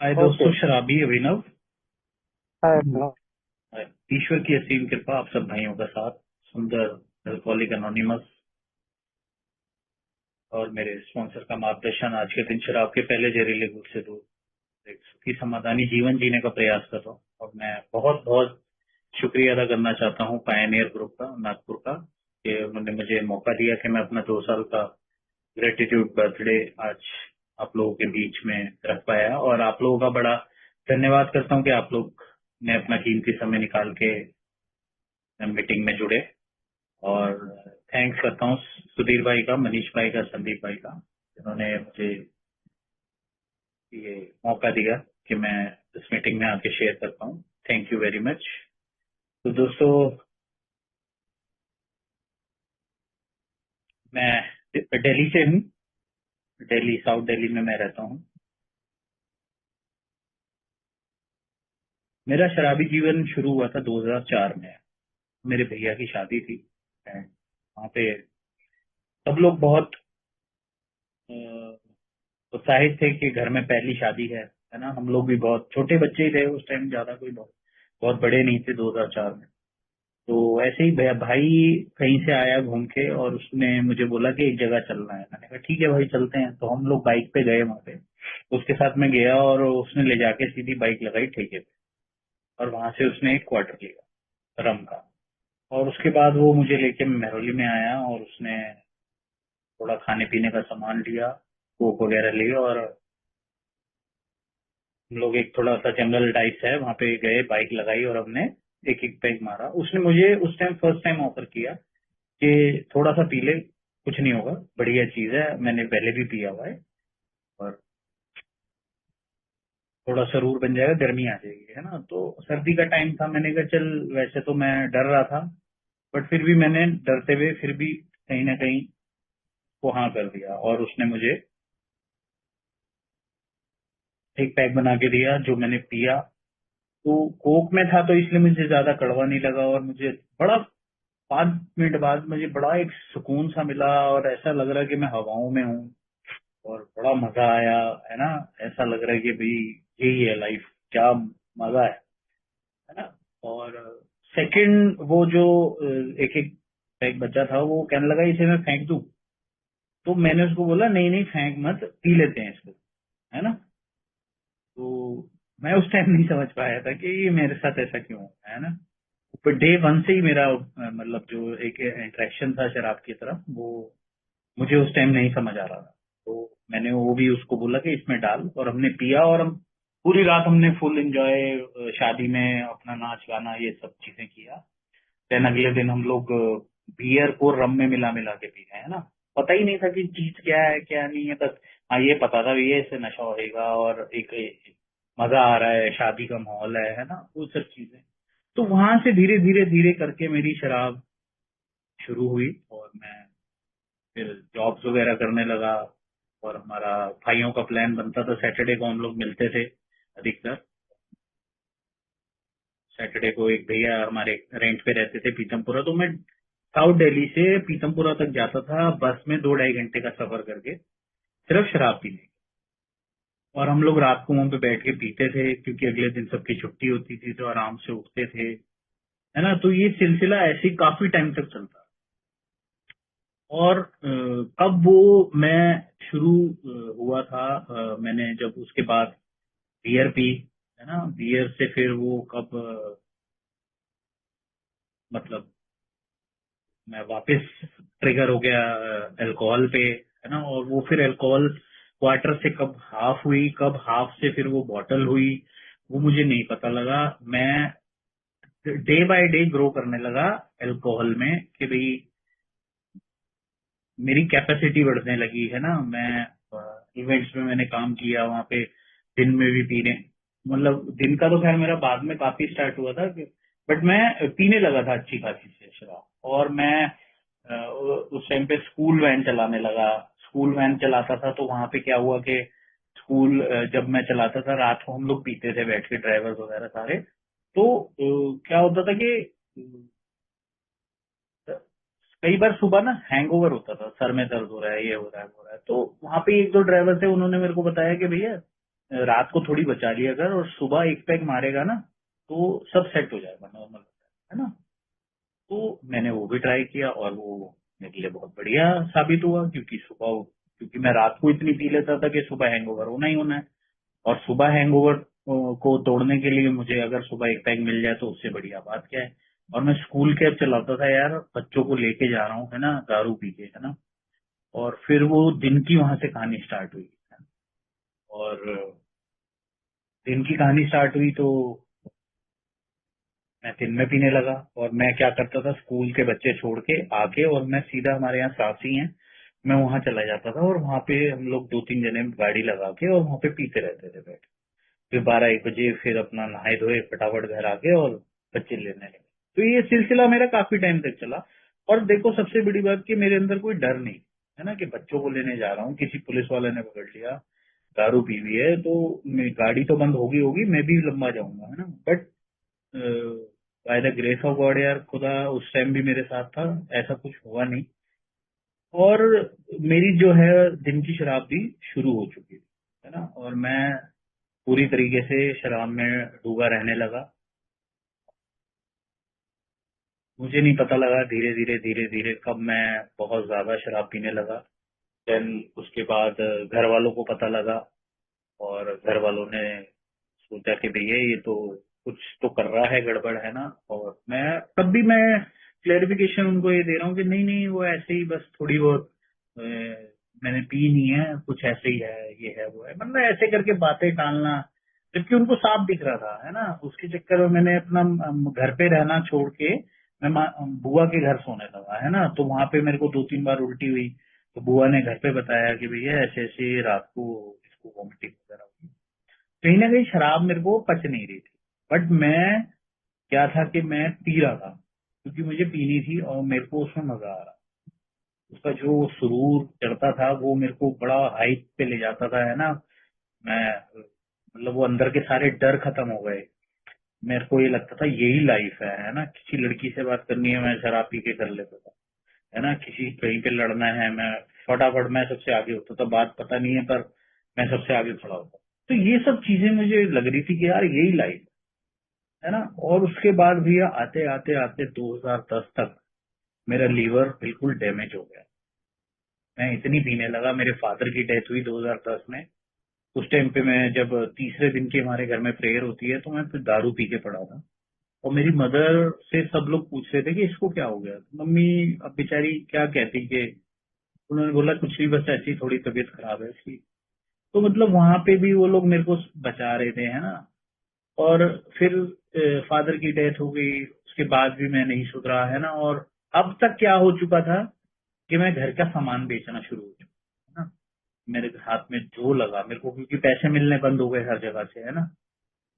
हाय okay. दोस्तों, शराबी अभिनव। हाय अभिनव। ईश्वर की असीम कृपा आप सब भाइयों का साथ। सुंदर अल्कोहलिक एनोनिमस और मेरे स्पॉन्सर का मार्गदर्शन आज के दिन शराब के पहले जहरीले घूंट से दूर एक सुखी समाधानी जीवन जीने का प्रयास कर रहा हूँ। और मैं बहुत बहुत शुक्रिया अदा करना चाहता हूँ पायनियर ग्रुप का, नागपुर का, कि उन्होंने मुझे मौका दिया कि मैं अपना 2 साल का ग्रेटिट्यूड बर्थडे आज आप लोगों के बीच में रख पाया। और आप लोगों का बड़ा धन्यवाद करता हूँ कि आप लोग ने अपना कीमती समय निकाल के मीटिंग में जुड़े। और थैंक्स करता हूँ सुधीर भाई का, मनीष भाई का, संदीप भाई का, जिन्होंने मुझे ये मौका दिया कि मैं इस मीटिंग में आके शेयर कर पाऊँ। Thank you very much. तो दोस्तों, मैं दिल्ली से हूँ। दिल्ली, साउथ दिल्ली में मैं रहता हूँ। मेरा शराबी जीवन शुरू हुआ था 2004 में। मेरे भैया की शादी थी and वहाँ पे सब लोग बहुत अ, उत्साहित थे कि घर में पहली शादी है ना। हम लोग भी बहुत छोटे बच्चे ही थे उस टाइम, ज्यादा कोई बहुत बहुत बड़े नहीं थे 2004 में। तो ऐसे ही भाई कहीं से आया घूम के और उसने मुझे बोला कि एक जगह चलना है। मैंने कहा ठीक है भाई चलते हैं। तो हम लोग बाइक पे गए वहां पे। उसके साथ मैं गया और उसने ले जाके सीधी बाइक लगाई ठेके पे। और वहां से उसने एक क्वार्टर लिया रम का। और उसके बाद वो मुझे लेके मेहरौली में आया और उसने थोड़ा खाने पीने का सामान लिया, कोक वगैरह लिए। और हम लोग एक थोड़ा सा जंगल टाइप है वहां पे गए, बाइक लगाई और हमने एक एक पैग मारा। उसने मुझे उस टाइम फर्स्ट टाइम ऑफर किया कि थोड़ा सा पी ले, कुछ नहीं होगा, बढ़िया चीज है, मैंने पहले भी पिया हुआ है और थोड़ा सरूर बन जाएगा, गर्मी आ जाएगी, है ना। तो सर्दी का टाइम था, मैंने कहा चल। वैसे तो मैं डर रहा था बट फिर भी मैंने डरते हुए फिर भी कहीं ना कहीं वो हाँ कर दिया। और उसने मुझे एक पैक बना के दिया जो मैंने पिया। तो कोक में था तो इसलिए मुझे ज्यादा कड़वा नहीं लगा। और मुझे बड़ा 5 मिनट बाद मुझे बड़ा एक सुकून सा मिला और ऐसा लग रहा है कि मैं हवाओं में हूँ। और बड़ा मजा आया, है ना। ऐसा लग रहा है कि भाई यही है लाइफ, क्या मजा है ना। और सेकंड वो जो एक एक पैक बचा था वो कहने लगा इसे मैं फेंक दूं। तो मैंने उसको बोला नहीं नहीं फेंक मत, पी लेते हैं इसको, है ना। तो मैं उस टाइम नहीं समझ पाया था कि ये मेरे साथ ऐसा क्यों होता है ना। पर डे वन से ही मेरा मतलब जो एक इंटरेक्शन था शराब की तरफ, वो मुझे उस टाइम नहीं समझ आ रहा था। तो मैंने वो भी उसको बोला कि इसमें डाल, और हमने पिया। और हम पूरी रात हमने फुल एंजॉय शादी में अपना नाच गाना ये सब चीजें किया। देन अगले दिन हम लोग बियर को रम में मिला मिला के पी रहे हैं ना। पता ही नहीं था कि चीज क्या है क्या नहीं है, बस हाँ ये पता था ये इससे नशा होएगा और एक मजा आ रहा है, शादी का माहौल है ना, वो सब चीजें। तो वहां से धीरे धीरे धीरे करके मेरी शराब शुरू हुई और मैं फिर जॉब्स वगैरह करने लगा। और हमारा भाइयों का प्लान बनता था, सैटरडे को हम लोग मिलते थे अधिकतर। सैटरडे को एक भैया हमारे रेंट पे रहते थे पीतमपुरा, तो मैं साउथ दिल्ली से पीतमपुरा तक जाता था बस में 2-2.5 घंटे का सफर करके, सिर्फ शराब पीने। और हम लोग रात को वहां पे बैठ के पीते थे क्योंकि अगले दिन सबकी छुट्टी होती थी तो आराम से उठते थे, है ना। तो ये सिलसिला ऐसे ही काफी टाइम तक चलता। और कब वो मैं शुरू हुआ था, मैंने जब उसके बाद बियर पी, है ना। बियर से फिर वो कब मतलब मैं वापस ट्रिगर हो गया अल्कोहल पे, है ना। और वो फिर अल्कोहल क्वार्टर से कब हाफ हुई, कब हाफ से फिर वो बॉटल हुई, वो मुझे नहीं पता लगा। मैं डे बाय डे ग्रो करने लगा अल्कोहल में कि भाई मेरी कैपेसिटी बढ़ने लगी, है ना। मैं इवेंट्स में मैंने काम किया वहां पे, दिन में भी पीने, मतलब दिन का तो खैर मेरा बाद में काफी स्टार्ट हुआ था, बट मैं पीने लगा था अच्छी खासी से शराब। और मैं उस टाइम पे स्कूल वैन चलाने लगा। स्कूल वैन चलाता था तो वहां पे क्या हुआ कि स्कूल जब मैं चलाता था रात को हम लोग पीते थे बैठ के, ड्राइवर्स वगैरह सारे। तो क्या होता था कि कई बार सुबह ना हैंगओवर होता था, सर में दर्द हो रहा है, ये हो रहा है वो हो रहा है। तो वहां पे एक दो ड्राइवर थे, उन्होंने मेरे को बताया कि भैया रात को थोड़ी बचा लिया कर और सुबह एक पैग मारेगा ना तो सब सेट हो जाएगा, नॉर्मल है ना। तो मैंने वो भी ट्राई किया और वो मेरे लिए बहुत बढ़िया साबित हुआ, क्योंकि मैं रात को इतनी पी लेता था कि सुबह हैंगओवर होना ही होना है। और सुबह हैंगओवर को तोड़ने के लिए मुझे अगर सुबह एक पैग मिल जाए तो उससे बढ़िया बात क्या है। और मैं स्कूल कैब चलाता था यार, बच्चों को लेके जा रहा हूँ है ना, दारू पी के है ना। और फिर वो दिन की वहां से कहानी स्टार्ट हुई। और दिन की कहानी स्टार्ट हुई तो मैं दिन में पीने लगा। और मैं क्या करता था, स्कूल के बच्चे छोड़ के आके और मैं सीधा, हमारे यहाँ साथी हैं, मैं वहां चला जाता था और वहां पे हम लोग 2-3 जने गाड़ी लगा के और वहां पे पीते रहते थे बैठ। फिर 12-1 बजे फिर अपना नहाए धोए फटाफट घर आके और बच्चे लेने लगे। तो ये सिलसिला मेरा काफी टाइम तक चला। और देखो सबसे बड़ी बात कि मेरे अंदर कोई डर नहीं है ना, कि बच्चों को लेने जा रहा हूँ, किसी पुलिस वाले ने पकड़ लिया, दारू पी हुई है तो गाड़ी तो बंद होगी होगी, मैं भी लंबा जाऊंगा है ना। But by the grace of God यार, खुदा उस टाइम भी मेरे साथ था, ऐसा कुछ हुआ नहीं। और मेरी जो है दिन की शराब भी शुरू हो चुकी थी है ना, और मैं पूरी तरीके से शराब में डूबा रहने लगा। मुझे नहीं पता लगा धीरे धीरे धीरे धीरे कब मैं बहुत ज्यादा शराब पीने लगा। देन उसके बाद घर वालों को पता लगा और घर वालों ने सोचा कि भैया ये तो कुछ तो कर रहा है, गड़बड़ है ना। और तब भी मैं क्लेरिफिकेशन उनको ये दे रहा हूँ कि नहीं नहीं, वो ऐसे ही बस थोड़ी बहुत मैंने पी नहीं है, कुछ ऐसे ही है, ये है वो है, मतलब ऐसे करके बातें टालना। जबकि उनको साफ दिख रहा था है ना। उसके चक्कर में मैंने अपना घर पे रहना छोड़ के मैं बुआ के घर सोने लगा है ना। तो वहां पे मेरे को 2-3 बार उल्टी हुई। तो बुआ ने घर पे बताया कि भैया ऐसे ऐसे रात को इसको वॉमिटिंग वगैरह हुई। कहीं ना कहीं शराब मेरे को पच नहीं रही थी। बट मैं क्या था कि मैं पी रहा था क्योंकि मुझे पीनी थी और मेरे को उसमें मजा आ रहा। उसका जो सुरूर चढ़ता था वो मेरे को बड़ा हाइट पे ले जाता था है ना। मैं मतलब वो अंदर के सारे डर खत्म हो गए। मेरे को ये लगता था यही लाइफ है ना। किसी लड़की से बात करनी है मैं शराब पी के कर लेता था है ना। किसी कहीं पे लड़ना है मैं फटाफट मैं सबसे आगे होता था। बात पता नहीं है पर मैं सबसे आगे खड़ा होता। तो ये सब चीजें मुझे लग रही थी कि यार यही लाइफ है ना। और उसके बाद भैया आते आते आते 2010 तक मेरा लीवर बिल्कुल डैमेज हो गया। मैं इतनी पीने लगा, मेरे फादर की डेथ हुई 2010 में। उस टाइम पे मैं जब तीसरे दिन की हमारे घर में प्रेयर होती है तो मैं फिर दारू पी के पड़ा था। और मेरी मदर से सब लोग पूछ रहे थे कि इसको क्या हो गया। तो मम्मी अब बेचारी क्या कहती कि उन्होंने बोला कुछ नहीं, बस ऐसी थोड़ी तबीयत खराब है इसकी। तो मतलब वहां पे भी वो लोग मेरे को बचा रहे थे है ना। और फिर फादर की डेथ हो गई, उसके बाद भी मैं नहीं सुधरा है ना। और अब तक क्या हो चुका था कि मैं घर का सामान बेचना शुरू हो चुका है ना। मेरे हाथ में जो लगा मेरे को, क्योंकि पैसे मिलने बंद हो गए हर जगह से है ना।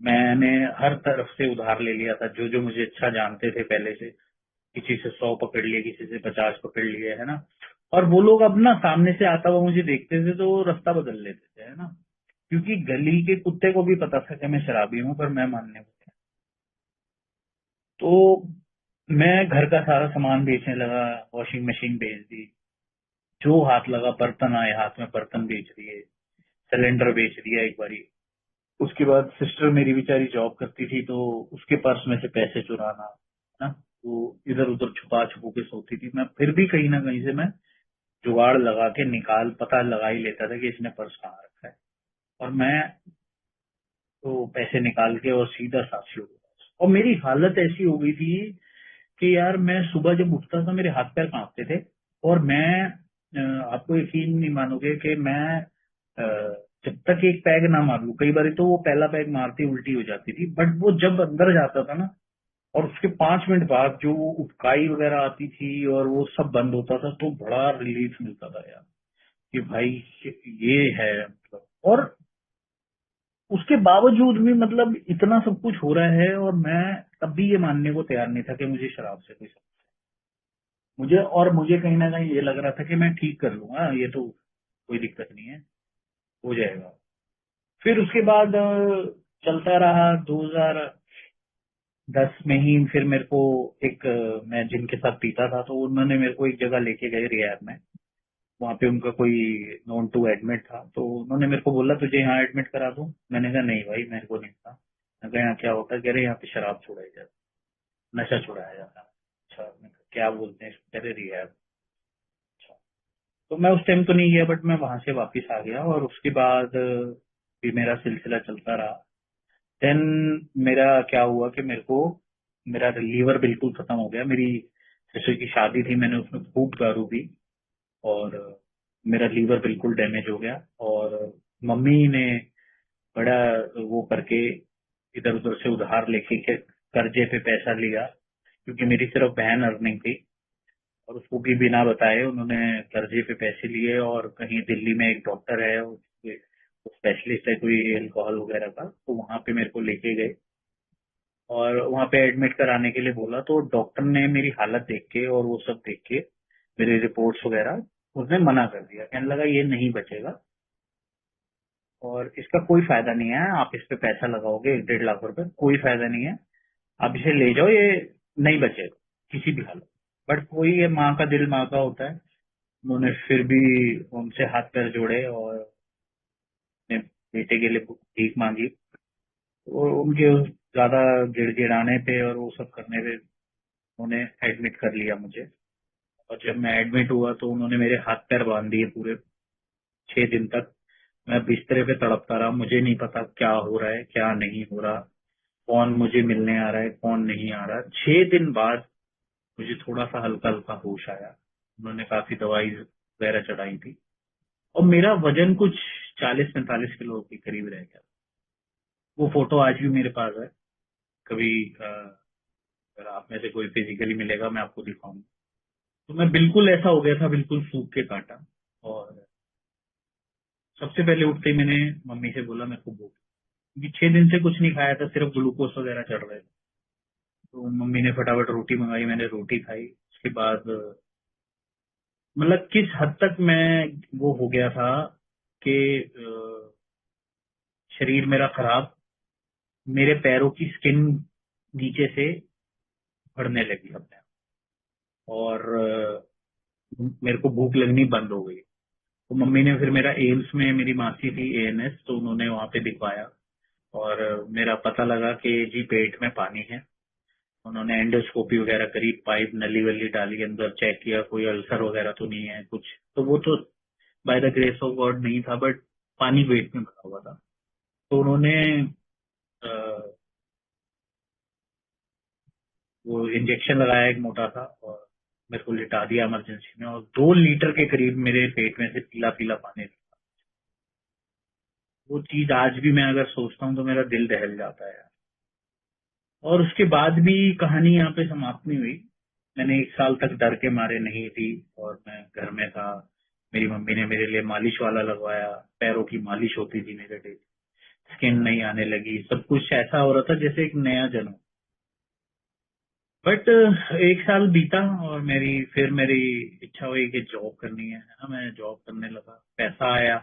मैंने हर तरफ से उधार ले लिया था। जो जो मुझे अच्छा जानते थे पहले से, किसी से 100 पकड़ लिए, किसी से 50 पकड़ लिए है ना। और वो लोग अब ना सामने से आता हुआ मुझे देखते थे तो वो रास्ता बदल लेते थे है ना। क्योंकि गली के कुत्ते को भी पता था कि मैं शराबी हूँ, पर मैं मानने को तैयार। तो मैं घर का सारा सामान बेचने लगा। वॉशिंग मशीन बेच दी, जो हाथ लगा बर्तन आए हाथ में बर्तन बेच दिए, सिलेंडर बेच दिया एक बारी। उसके बाद सिस्टर मेरी बेचारी जॉब करती थी तो उसके पर्स में से पैसे चुराना है ना। तो इधर उधर छुपा छुपू के सोती थी। मैं फिर भी कहीं ना कहीं से मैं जुगाड़ लगा के निकाल पता लगा ही लेता था कि इसने पर्स कहाँ रखा है। और मैं तो पैसे निकाल के और सीधा साथी हो गया। और मेरी हालत ऐसी हो गई थी कि यार मैं सुबह जब उठता था मेरे हाथ पैर कांपते थे। और मैं आपको यकीन नहीं मानोगे कि मैं जब तक एक पैग ना मार लूं, कई बार तो वो पहला पैग मारती उल्टी हो जाती थी, बट वो जब अंदर जाता था ना और उसके 5 मिनट बाद जो वो उबकाई वगैरह आती थी और वो सब बंद होता था तो बड़ा रिलीफ मिलता था यार कि भाई ये है मतलब। और उसके बावजूद भी मतलब इतना सब कुछ हो रहा है और मैं तब भी ये मानने को तैयार नहीं था कि मुझे शराब से कोई मुझे कहीं ना कहीं ये लग रहा था कि मैं ठीक कर लूंगा, ये तो कोई दिक्कत नहीं है, हो जाएगा। फिर उसके बाद चलता रहा। 2010 में ही फिर मेरे को मैं जिनके साथ पीता था तो उन्होंने मेरे को एक जगह लेके गए रिहैब में। वहां पे उनका कोई नॉन टू एडमिट था, तो उन्होंने मेरे को बोला तुझे यहाँ एडमिट करा दूं। मैंने कहा नहीं भाई, मेरे को नहीं था। मैं कहा यहाँ क्या होता है? कह रहे यहाँ पे शराब छुड़ाई जाती, नशा छुड़ाया जाता है। अच्छा, मैंने कहा, क्या बोलते हैं इसको? कह रहे रिहैब। अच्छा, तो मैं उस टाइम तो नहीं गया, बट मैं वहां से वापस आ गया और उसके बाद भी मेरा सिलसिला चलता रहा। देन मेरा क्या हुआ कि मेरे को मेरा लीवर बिल्कुल खत्म हो गया। मेरी सिस्टर की शादी थी, मैंने उसमें खूब दारू पी और मेरा लीवर बिल्कुल डैमेज हो गया। और मम्मी ने बड़ा वो करके इधर उधर से उधार लेके के कर्जे पे पैसा लिया, क्योंकि मेरी सिर्फ बहन अर्निंग थी। और उसको भी बिना बताए उन्होंने कर्जे पे पैसे लिए, और कहीं दिल्ली में एक डॉक्टर है, स्पेशलिस्ट है कोई एल्कोहल वगैरह का, तो वहां पे मेरे को लेके गए और वहां पे एडमिट कराने के लिए बोला। तो डॉक्टर ने मेरी हालत देख के और वो सब देख के, मेरी रिपोर्ट्स वगैरह, उसने मना कर दिया। कहने लगा ये नहीं बचेगा और इसका कोई फायदा नहीं है, आप इस पे पैसा लगाओगे 1-1.5 लाख रुपए, कोई फायदा नहीं है, आप इसे ले जाओ, ये नहीं बचेगा किसी भी हालत। बट कोई, ये माँ का दिल माँ का होता है। उन्होंने फिर भी उनसे हाथ पैर जोड़े और अपने बेटे के लिए भीख मांगी। और उनके उस ज्यादा गिड़गिड़ाने पे और वो सब करने पे उन्होंने एडमिट कर लिया मुझे। और जब मैं एडमिट हुआ तो उन्होंने मेरे हाथ पैर बांध दिए पूरे 6 दिन तक। मैं बिस्तर पे तड़पता रहा, मुझे नहीं पता क्या हो रहा है क्या नहीं हो रहा, कौन मुझे मिलने आ रहा है कौन नहीं आ रहा। 6 दिन बाद मुझे थोड़ा सा हल्का हल्का होश आया। उन्होंने काफी दवाई वगैरह चढ़ाई थी और मेरा वजन कुछ 40-45 किलो के करीब रह गया। वो फोटो आज भी मेरे पास है। कभी अगर आप में से कोई फिजिकली मिलेगा मैं आपको दिखाऊंगा। तो मैं बिल्कुल ऐसा हो गया था, बिल्कुल सूख के काटा। और सबसे पहले उठते ही मैंने मम्मी से बोला मेरे को भूख, क्योंकि 6 दिन से कुछ नहीं खाया था, सिर्फ ग्लूकोज वगैरह चढ़ रहे थे। तो मम्मी ने फटाफट रोटी मंगाई, मैंने रोटी खाई। उसके बाद मतलब किस हद तक मैं वो हो गया था कि शरीर मेरा खराब, मेरे पैरों की स्किन नीचे से बढ़ने लगी अपने आप। और मेरे को भूख लगनी बंद हो गई। तो मम्मी ने फिर मेरा एम्स में, मेरी मासी थी एएनएस, तो उन्होंने वहां पे दिखवाया और मेरा पता लगा कि जी पेट में पानी है। उन्होंने एंडोस्कोपी वगैरह करी, पाइप नली वली डाली, अंदर चेक किया कोई अल्सर वगैरह तो नहीं है कुछ। तो वो तो by the grace of God नहीं था, बट पानी पेट में भरा हुआ था। तो उन्होंने अ, वो इंजेक्शन लगाया एक मोटा सा और मेरे को लिटा दिया इमरजेंसी में, और 2 लीटर के करीब मेरे पेट में से पीला पीला पानी निकला। वो चीज आज भी मैं अगर सोचता हूँ तो मेरा दिल दहल जाता है। और उसके बाद भी कहानी यहाँ पे समाप्त नहीं हुई। मैंने 1 साल तक डर के मारे नहीं थी और मैं घर में था। मेरी मम्मी ने मेरे लिए मालिश वाला लगवाया, पैरों की मालिश होती थी मेरे लिए, स्किन नहीं आने लगी, सब कुछ ऐसा हो रहा था जैसे एक नया जन्म। बट 1 साल बीता और मेरी इच्छा हुई कि जॉब करनी है ना। मैं जॉब करने लगा, पैसा आया,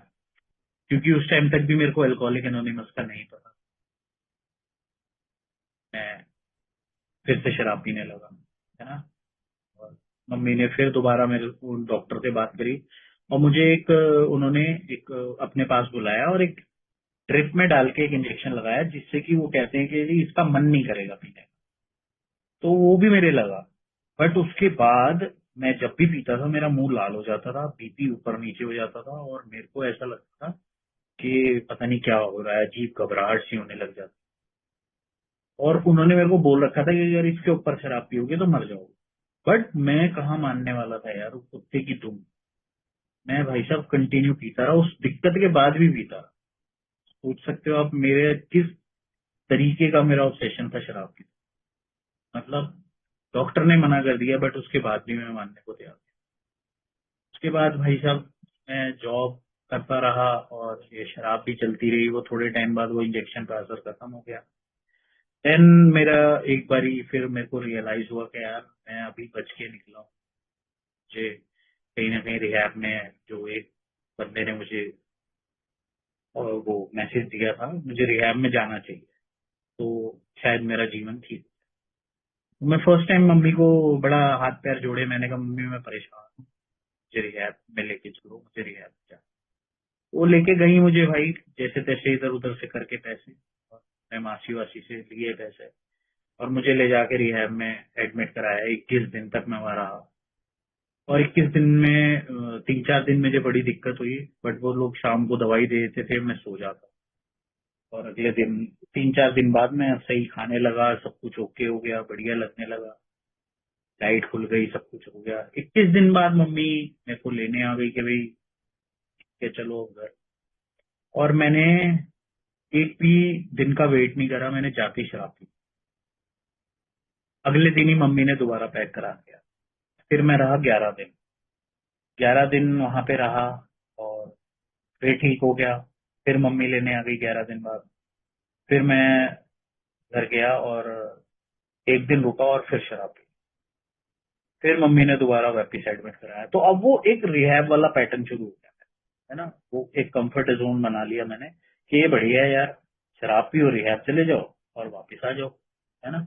क्योंकि उस टाइम तक भी मेरे को अल्कोहलिक एनोनिमस का नहीं पता। मैं फिर से शराब पीने लगा, है ना। और मम्मी ने फिर दोबारा मेरे उन डॉक्टर से बात करी और मुझे उन्होंने एक अपने पास बुलाया और एक ड्रिप में डाल के एक इंजेक्शन लगाया, जिससे कि वो कहते हैं कि जी इसका मन नहीं करेगा पीने का। तो वो भी मेरे लगा। बट उसके बाद मैं जब भी पीता था मेरा मुंह लाल हो जाता था, बीपी ऊपर नीचे हो जाता था और मेरे को ऐसा लगता था कि पता नहीं क्या हो रहा है, अजीब घबराहट सी होने लग जाती। और उन्होंने मेरे को बोल रखा था कि अगर इसके ऊपर शराब पियोगे तो मर जाओगे। बट मैं कहाँ मानने वाला था यार, वो कुत्ते की तुम। मैं भाई साहब कंटिन्यू पीता रहा, उस दिक्कत के बाद भी पीता रहा। सोच सकते हो आप मेरे किस तरीके का मेरा ऑब्सेशन था शराब की। मतलब डॉक्टर ने मना कर दिया, बट उसके बाद भी मैं मानने को तैयार था। उसके बाद भाई साहब मैं जॉब करता रहा और ये शराब भी चलती रही। वो थोड़े टाइम बाद वो इंजेक्शन का असर खत्म हो गया। देन मेरा एक बारी फिर मेरे को रियलाइज हुआ कि यार मैं अभी बच के निकला हूँ। मुझे कहीं ना कहीं रिहैब में, जो एक बंदे ने मुझे वो मैसेज दिया था, मुझे रिहैब में जाना चाहिए, तो शायद मेरा जीवन ठीक। मैं फर्स्ट टाइम मम्मी को बड़ा हाथ पैर जोड़े, मैंने कहा मम्मी मैं परेशान हूँ, मुझे रिहैब में लेके चलो, मुझे रिहैब जा। वो लेके गई मुझे भाई, जैसे तैसे इधर उधर से करके पैसे, और मैं मासी वासी से लिए पैसे, और मुझे ले जाके रिहैब में एडमिट कराया। 21 दिन तक मैं वहां रहा। और 21 दिन में 3-4 दिन मुझे बड़ी दिक्कत हुई, बट वो लोग शाम को दवाई दे देते थे, मैं सो जाता। और अगले दिन 3-4 दिन बाद मैं सही खाने लगा, सब कुछ ओके हो गया, बढ़िया लगने लगा, लाइट खुल गई, सब कुछ हो गया। 21 दिन बाद मम्मी मेरे को लेने आ गई कि भाई के चलो घर। और मैंने एक भी दिन का वेट नहीं करा, मैंने जाके ही शराब पी। अगले दिन ही मम्मी ने दोबारा पैक करा दिया। फिर मैं रहा 11 दिन। 11 दिन वहां पे रहा, और फिर ठीक हो गया। फिर मम्मी लेने आ गई 11 दिन बाद। फिर मैं घर गया और एक दिन रुका और फिर शराब पी। फिर मम्मी ने दोबारा वापिस एडमिट कराया। तो अब वो एक रिहैब वाला पैटर्न शुरू हो गया है ना। वो एक कंफर्ट जोन बना लिया मैंने कि ये बढ़िया है यार, शराब पियो, रिहैब चले जाओ और वापिस आ जाओ, है ना।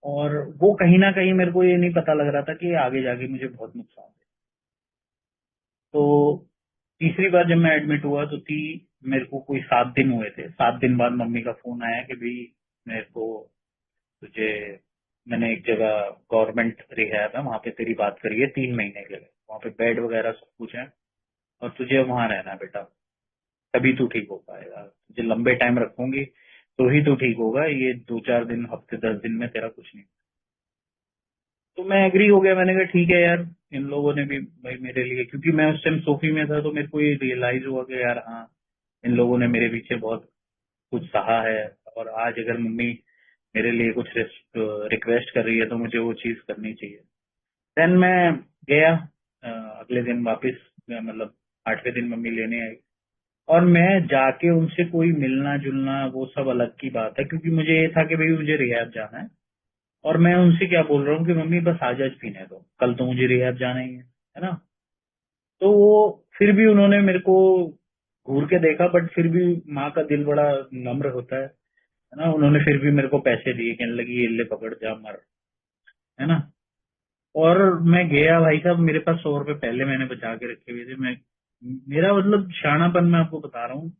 और वो कहीं ना कहीं मेरे को ये नहीं पता लग रहा था कि आगे जाके मुझे बहुत नुकसान है। तो तीसरी बार जब मैं एडमिट हुआ तो मेरे को कोई 7 दिन हुए थे। 7 दिन बाद मम्मी का फोन आया कि भाई मेरे को तुझे, मैंने एक जगह गवर्नमेंट रिहैब है वहां पे तेरी बात करी है 3 महीने के लिए, वहां पे बेड वगैरह सब कुछ है, और तुझे वहां रहना है बेटा, तभी तू ठीक हो पाएगा। तुझे लंबे टाइम रखूंगी तो ही तू ठीक होगा, ये 2-4 दिन, हफ्ते 10 दिन में तेरा कुछ नहीं। तो मैं एग्री हो गया, मैंने कहा ठीक है यार। इन लोगों ने भी भाई मेरे लिए, क्योंकि मैं उस टाइम सोफी में था, तो मेरे को ये रियलाइज हुआ कि यार हाँ, इन लोगों ने मेरे पीछे बहुत कुछ सहा है। और आज अगर मम्मी मेरे लिए कुछ रिक्वेस्ट कर रही है तो मुझे वो चीज करनी चाहिए। देन मैं गया अगले दिन वापस, मतलब 8वें दिन मम्मी लेने आई। और मैं जाके उनसे कोई मिलना जुलना वो सब अलग की बात है, क्योंकि मुझे ये था कि भाई मुझे रिहैब जाना है। और मैं उनसे क्या बोल रहा हूँ कि मम्मी बस आज आज पीने दो, कल तो मुझे रिहैब जाना ही है ना। तो वो फिर भी उन्होंने मेरे को घूर के देखा, बट फिर भी माँ का दिल बड़ा नम्र होता है ना। उन्होंने फिर भी मेरे को पैसे दिए, कहने लगी ये ले पकड़ जा मर, है ना। और मैं गया भाई साहब, मेरे पास 100 रुपए पहले मैंने बचा के रखे हुए थे। मैं, मेरा मतलब शानापन मैं आपको बता रहा हूँ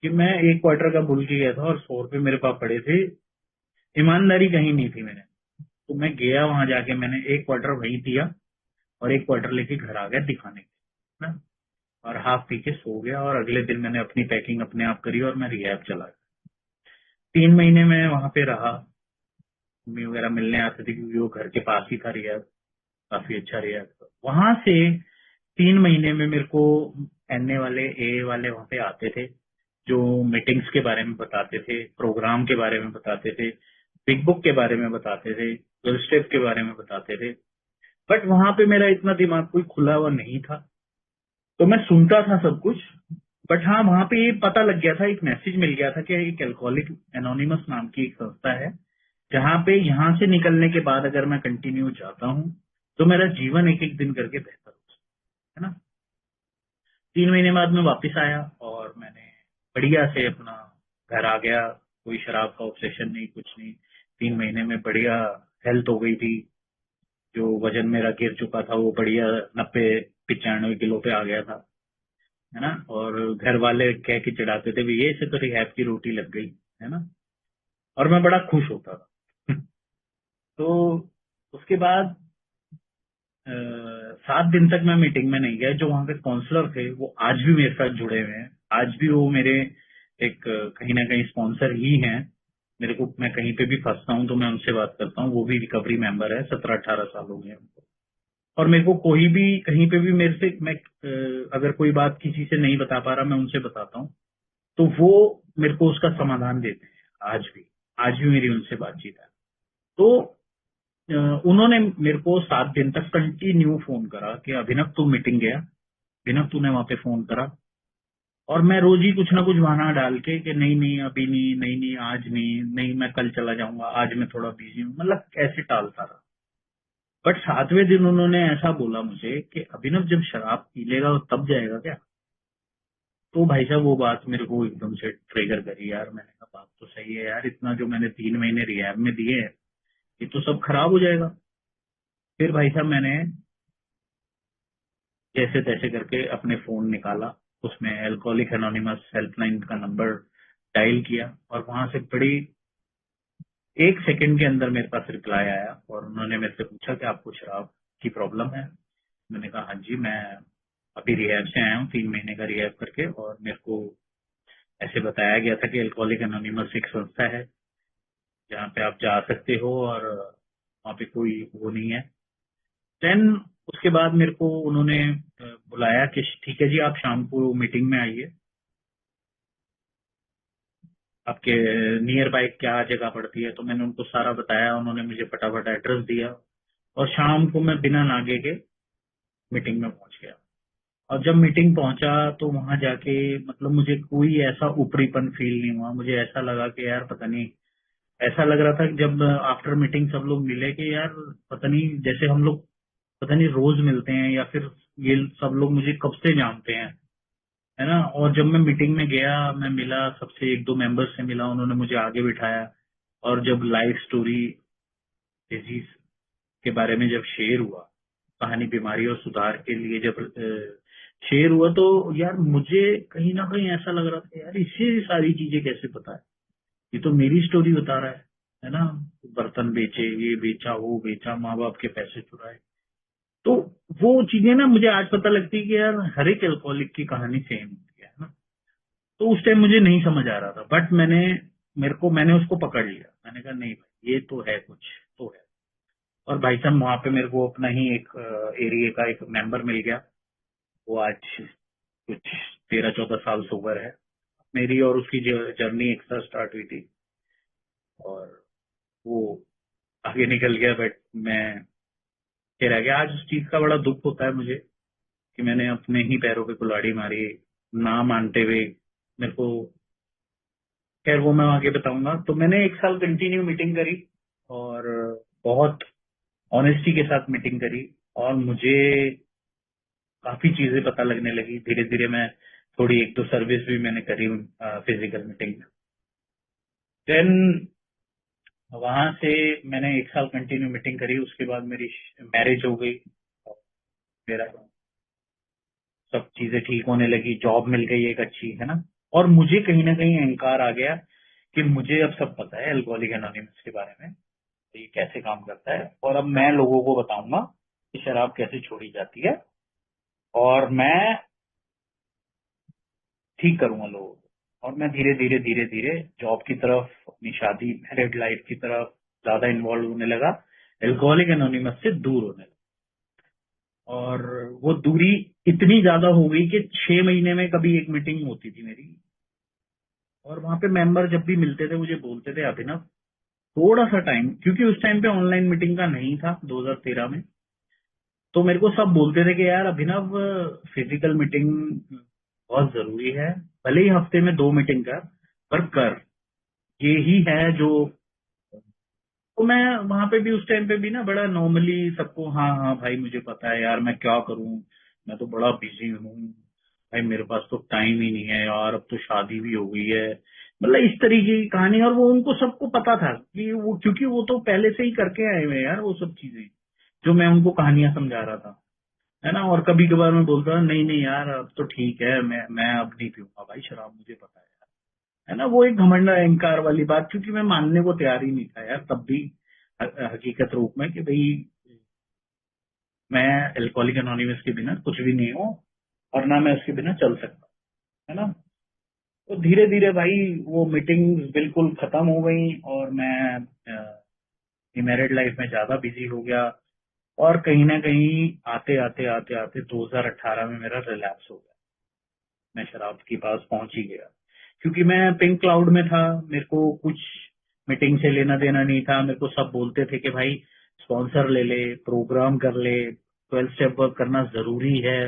कि मैं एक क्वार्टर का भूल के गया था और 100 रुपए मेरे पास पड़े थे। ईमानदारी कहीं नहीं थी मैंने। तो मैं गया वहां जाके, मैंने एक क्वार्टर वहीं दिया और एक क्वार्टर लेके घर आ गया दिखाने के ना। और हाफ पी के सो गया, और अगले दिन मैंने अपनी पैकिंग अपने आप करी और मैं रिहैब चला गया। 3 महीने में वहां पे रहा। मम्मी वगैरह मिलने आते थे क्योंकि वो घर के पास ही था रिहैब, काफी अच्छा रिहैब था। वहां से 3 महीने में मेरे को एनए वाले, ए वाले वहां पे आते थे, जो मीटिंग्स के बारे में बताते थे, प्रोग्राम के बारे में बताते थे, बिग बुक के बारे में बताते थे, गर्ल स्टेप के बारे में बताते थे। बट वहां पे मेरा इतना दिमाग कोई खुला हुआ नहीं था, तो मैं सुनता था सब कुछ। बट हाँ, वहां पे ये पता लग गया था, एक मैसेज मिल गया था कि एक एल्कोहलिक एनोनिमस नाम की एक संस्था है, जहाँ पे यहाँ से निकलने के बाद अगर मैं कंटिन्यू जाता हूँ तो मेरा जीवन एक एक दिन करके बेहतर हो सकता है ना। 3 महीने बाद मैं वापस आया और मैंने बढ़िया से अपना घर आ गया। कोई शराब का ऑब्सेशन नहीं, कुछ नहीं। 3 महीने में बढ़िया हेल्थ हो गई थी। जो वजन मेरा गिर चुका था वो बढ़िया 90-95 किलो पे आ गया था, है ना। और घर वाले कह के चिढ़ाते थे भी ये से तो रिहैब की रोटी लग गई, है ना। और मैं बड़ा खुश होता था। तो उसके बाद 7 दिन तक मैं मीटिंग में नहीं गया। जो वहां के काउंसलर थे वो आज भी मेरे साथ जुड़े हुए हैं। आज भी वो मेरे एक कहीं ना कहीं स्पॉन्सर ही हैं। मेरे को, मैं कहीं पे भी फंसता हूँ तो मैं उनसे बात करता हूँ। वो भी रिकवरी मेंबर है, 17-18 साल हो गए हैं उनको। और मेरे को कोई भी कहीं पे भी मेरे से, मैं अगर कोई बात किसी से नहीं बता पा रहा, मैं उनसे बताता हूँ, तो वो मेरे को उसका समाधान देते हैं। आज भी मेरी उनसे बातचीत है। तो अ, उन्होंने मेरे को 7 दिन तक कंटिन्यू फोन करा कि अभिनव तू मीटिंग गया, अभिनव तूने वहां पे फोन करा। और मैं रोज ही कुछ ना कुछ बहाना डाल के कि नहीं नहीं अभी नहीं, नहीं नहीं आज नहीं, नहीं मैं कल चला जाऊंगा, आज मैं थोड़ा बिजी हूँ, मतलब ऐसे टालता रहा। बट 7वें दिन उन्होंने ऐसा बोला मुझे कि अभिनव जब शराब पी लेगा तब जाएगा क्या। तो भाई साहब वो बात मेरे को एकदम से ट्रिगर करी यार। मैंने कहा बात तो सही है यार, इतना जो मैंने 3 महीने रिहैब में दिए हैं ये तो सब खराब हो जाएगा। फिर भाई साहब मैंने जैसे तैसे करके अपने फोन निकाला, उसमें अल्कोहलिक एनोनिमस हेल्पलाइन का नंबर डायल किया और वहां से बड़ी 1 सेकंड के अंदर मेरे पास रिप्लाई आया और उन्होंने मेरे से पूछा कि आपको शराब की प्रॉब्लम है। मैंने कहा हाँ जी, मैं अभी रिहैब से आया हूँ, 3 महीने का रिहैब करके, और मेरे को ऐसे बताया गया था कि अल्कोहलिक एनोनिमस एक संस्था है जहाँ पे आप जा सकते हो और वहाँ पे कोई वो नहीं है। देन उसके बाद मेरे को उन्होंने बुलाया कि ठीक है जी, आप शाम को मीटिंग में आइए, आपके नियर बाय क्या जगह पड़ती है। तो मैंने उनको सारा बताया, उन्होंने मुझे फटाफट एड्रेस दिया और शाम को मैं बिना नागे के मीटिंग में पहुंच गया। और जब मीटिंग पहुंचा तो वहां जाके मतलब मुझे कोई ऐसा ऊपरीपन फील नहीं हुआ। मुझे ऐसा लगा कि यार पता नहीं, ऐसा लग रहा था कि जब आफ्टर मीटिंग सब लोग मिले कि यार पता नहीं, जैसे हम लोग पता नहीं रोज मिलते हैं या फिर ये सब लोग मुझे कब से जानते हैं, है ना। और जब मैं मीटिंग में गया, मैं मिला सबसे, 1-2 मेंबर्स से मिला, उन्होंने मुझे आगे बिठाया और जब लाइफ स्टोरी डिजीज के बारे में जब शेयर हुआ, कहानी बीमारी और सुधार के लिए जब शेयर हुआ, तो यार मुझे कहीं ना कहीं ऐसा लग रहा था यार इसे सारी चीजें कैसे पता है, ये तो मेरी स्टोरी बता रहा है ना। बर्तन बेचे, ये बेचा, वो बेचा, माँ बाप के पैसे चुराए। तो वो चीजें ना मुझे आज पता लगती है कि यार हर एक एल्कोहलिक की कहानी सेम होती है ना। तो उस टाइम मुझे नहीं समझ आ रहा था, बट मैंने उसको पकड़ लिया। मैंने कहा नहीं भाई, ये तो है, कुछ तो है। और भाई साहब वहां पे मेरे को अपना ही एक एरिया का एक मेंबर मिल गया। वो आज कुछ 13-14 साल सोबर है। मेरी और उसकी जर्नी एक साथ स्टार्ट हुई थी और वो आगे निकल गया, बट मैं फिर रह गया। आज उस चीज का बड़ा दुख होता है मुझे कि मैंने अपने ही पैरों पे कुल्हाड़ी मारी ना मानते हुए। मेरे को, खैर वो मैं आगे बताऊंगा। तो मैंने 1 साल कंटिन्यू मीटिंग करी और बहुत ऑनेस्टी के साथ मीटिंग करी और मुझे काफी चीजें पता लगने लगी। धीरे धीरे मैं थोड़ी 1-2 सर्विस भी मैंने करी फिजिकल मीटिंग में। देन वहां से मैंने 1 साल कंटिन्यू मीटिंग करी। उसके बाद मेरी मैरिज हो गई और मेरा सब चीजें ठीक होने लगी, जॉब मिल गई एक अच्छी, है ना। और मुझे कहीं ना कहीं अहंकार आ गया कि मुझे अब सब पता है अल्कोहलिक एनोनिमस के बारे में, तो ये कैसे काम करता है और अब मैं लोगों को बताऊंगा कि शराब कैसे छोड़ी जाती है और मैं ठीक करूंगा लोगों को। और मैं धीरे धीरे धीरे धीरे जॉब की तरफ, अपनी शादी मैरिड लाइफ की तरफ ज्यादा इन्वॉल्व होने लगा, एल्कोहलिक एनोनिमस से दूर होने लगा। और वो दूरी इतनी ज्यादा हो गई कि 6 महीने में कभी एक मीटिंग होती थी मेरी। और वहां पे मेंबर जब भी मिलते थे मुझे बोलते थे अभिनव, थोड़ा सा टाइम, क्योंकि उस टाइम पे ऑनलाइन मीटिंग का नहीं था 2013 में, तो मेरे को सब बोलते थे कि यार अभिनव, फिजिकल मीटिंग बहुत जरूरी है, भले ही हफ्ते में 2 मीटिंग कर, पर कर, ये ही है जो। तो मैं वहां पे भी उस टाइम पे भी ना बड़ा नॉर्मली सबको, हाँ हाँ भाई मुझे पता है यार, मैं क्या करूं, मैं तो बड़ा बिजी हूँ भाई, मेरे पास तो टाइम ही नहीं है यार, अब तो शादी भी हो गई है, मतलब इस तरीके की कहानी। और वो उनको सबको पता था कि वो, क्योंकि वो तो पहले से ही करके आए हुए हैं यार वो सब चीजें, जो मैं उनको कहानियां समझा रहा था, है ना। और कभी कभार मैं बोलता था नहीं नहीं यार अब तो ठीक है, मैं अब नहीं पीऊंगा भाई शराब, मुझे पता है ना। वो एक घमंड अहंकार वाली बात, क्योंकि मैं मानने को तैयार ही नहीं था यार तब भी, हकीकत रूप में, कि भाई मैं एल्कोहलिक एनोनिमस के बिना कुछ भी नहीं हूँ और ना मैं उसके बिना चल सकता, है ना। तो धीरे धीरे भाई वो मीटिंग बिल्कुल खत्म हो गई और मैं मैरिड लाइफ में ज्यादा बिजी हो गया। और कहीं ना कहीं आते आते आते आते 2018 में मेरा रिलैप्स हो गया, मैं शराब के पास पहुंच ही गया। क्योंकि मैं पिंक क्लाउड में था, मेरे को कुछ मीटिंग से लेना देना नहीं था। मेरे को सब बोलते थे कि भाई स्पॉन्सर ले ले, प्रोग्राम कर ले, 12 स्टेप वर्क करना जरूरी है।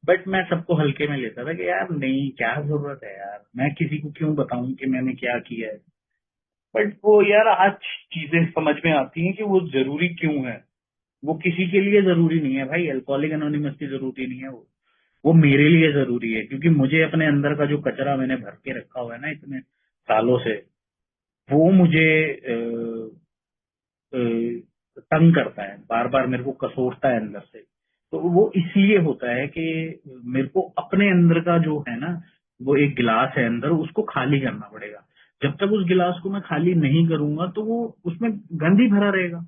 बट मैं सबको हल्के में लेता था कि यार नहीं, क्या जरूरत है यार, मैं किसी को क्यों बताऊं कि मैंने क्या किया है। बट वो यार आज चीजें समझ में आती हैं कि वो जरूरी क्यों है। वो किसी के लिए जरूरी नहीं है भाई, अल्कोहलिक एनोनिमस की जरूरी नहीं है वो मेरे लिए जरूरी है। क्योंकि मुझे अपने अंदर का जो कचरा मैंने भर के रखा हुआ है ना इतने सालों से, वो मुझे अ, तंग करता है, बार बार मेरे को कसोटता है अंदर से। तो वो इसलिए होता है कि मेरे को अपने अंदर का जो है ना, वो एक गिलास है अंदर, उसको खाली करना पड़ेगा। जब तक उस गिलास को मैं खाली नहीं करूंगा तो वो उसमें गंद ही भरा रहेगा।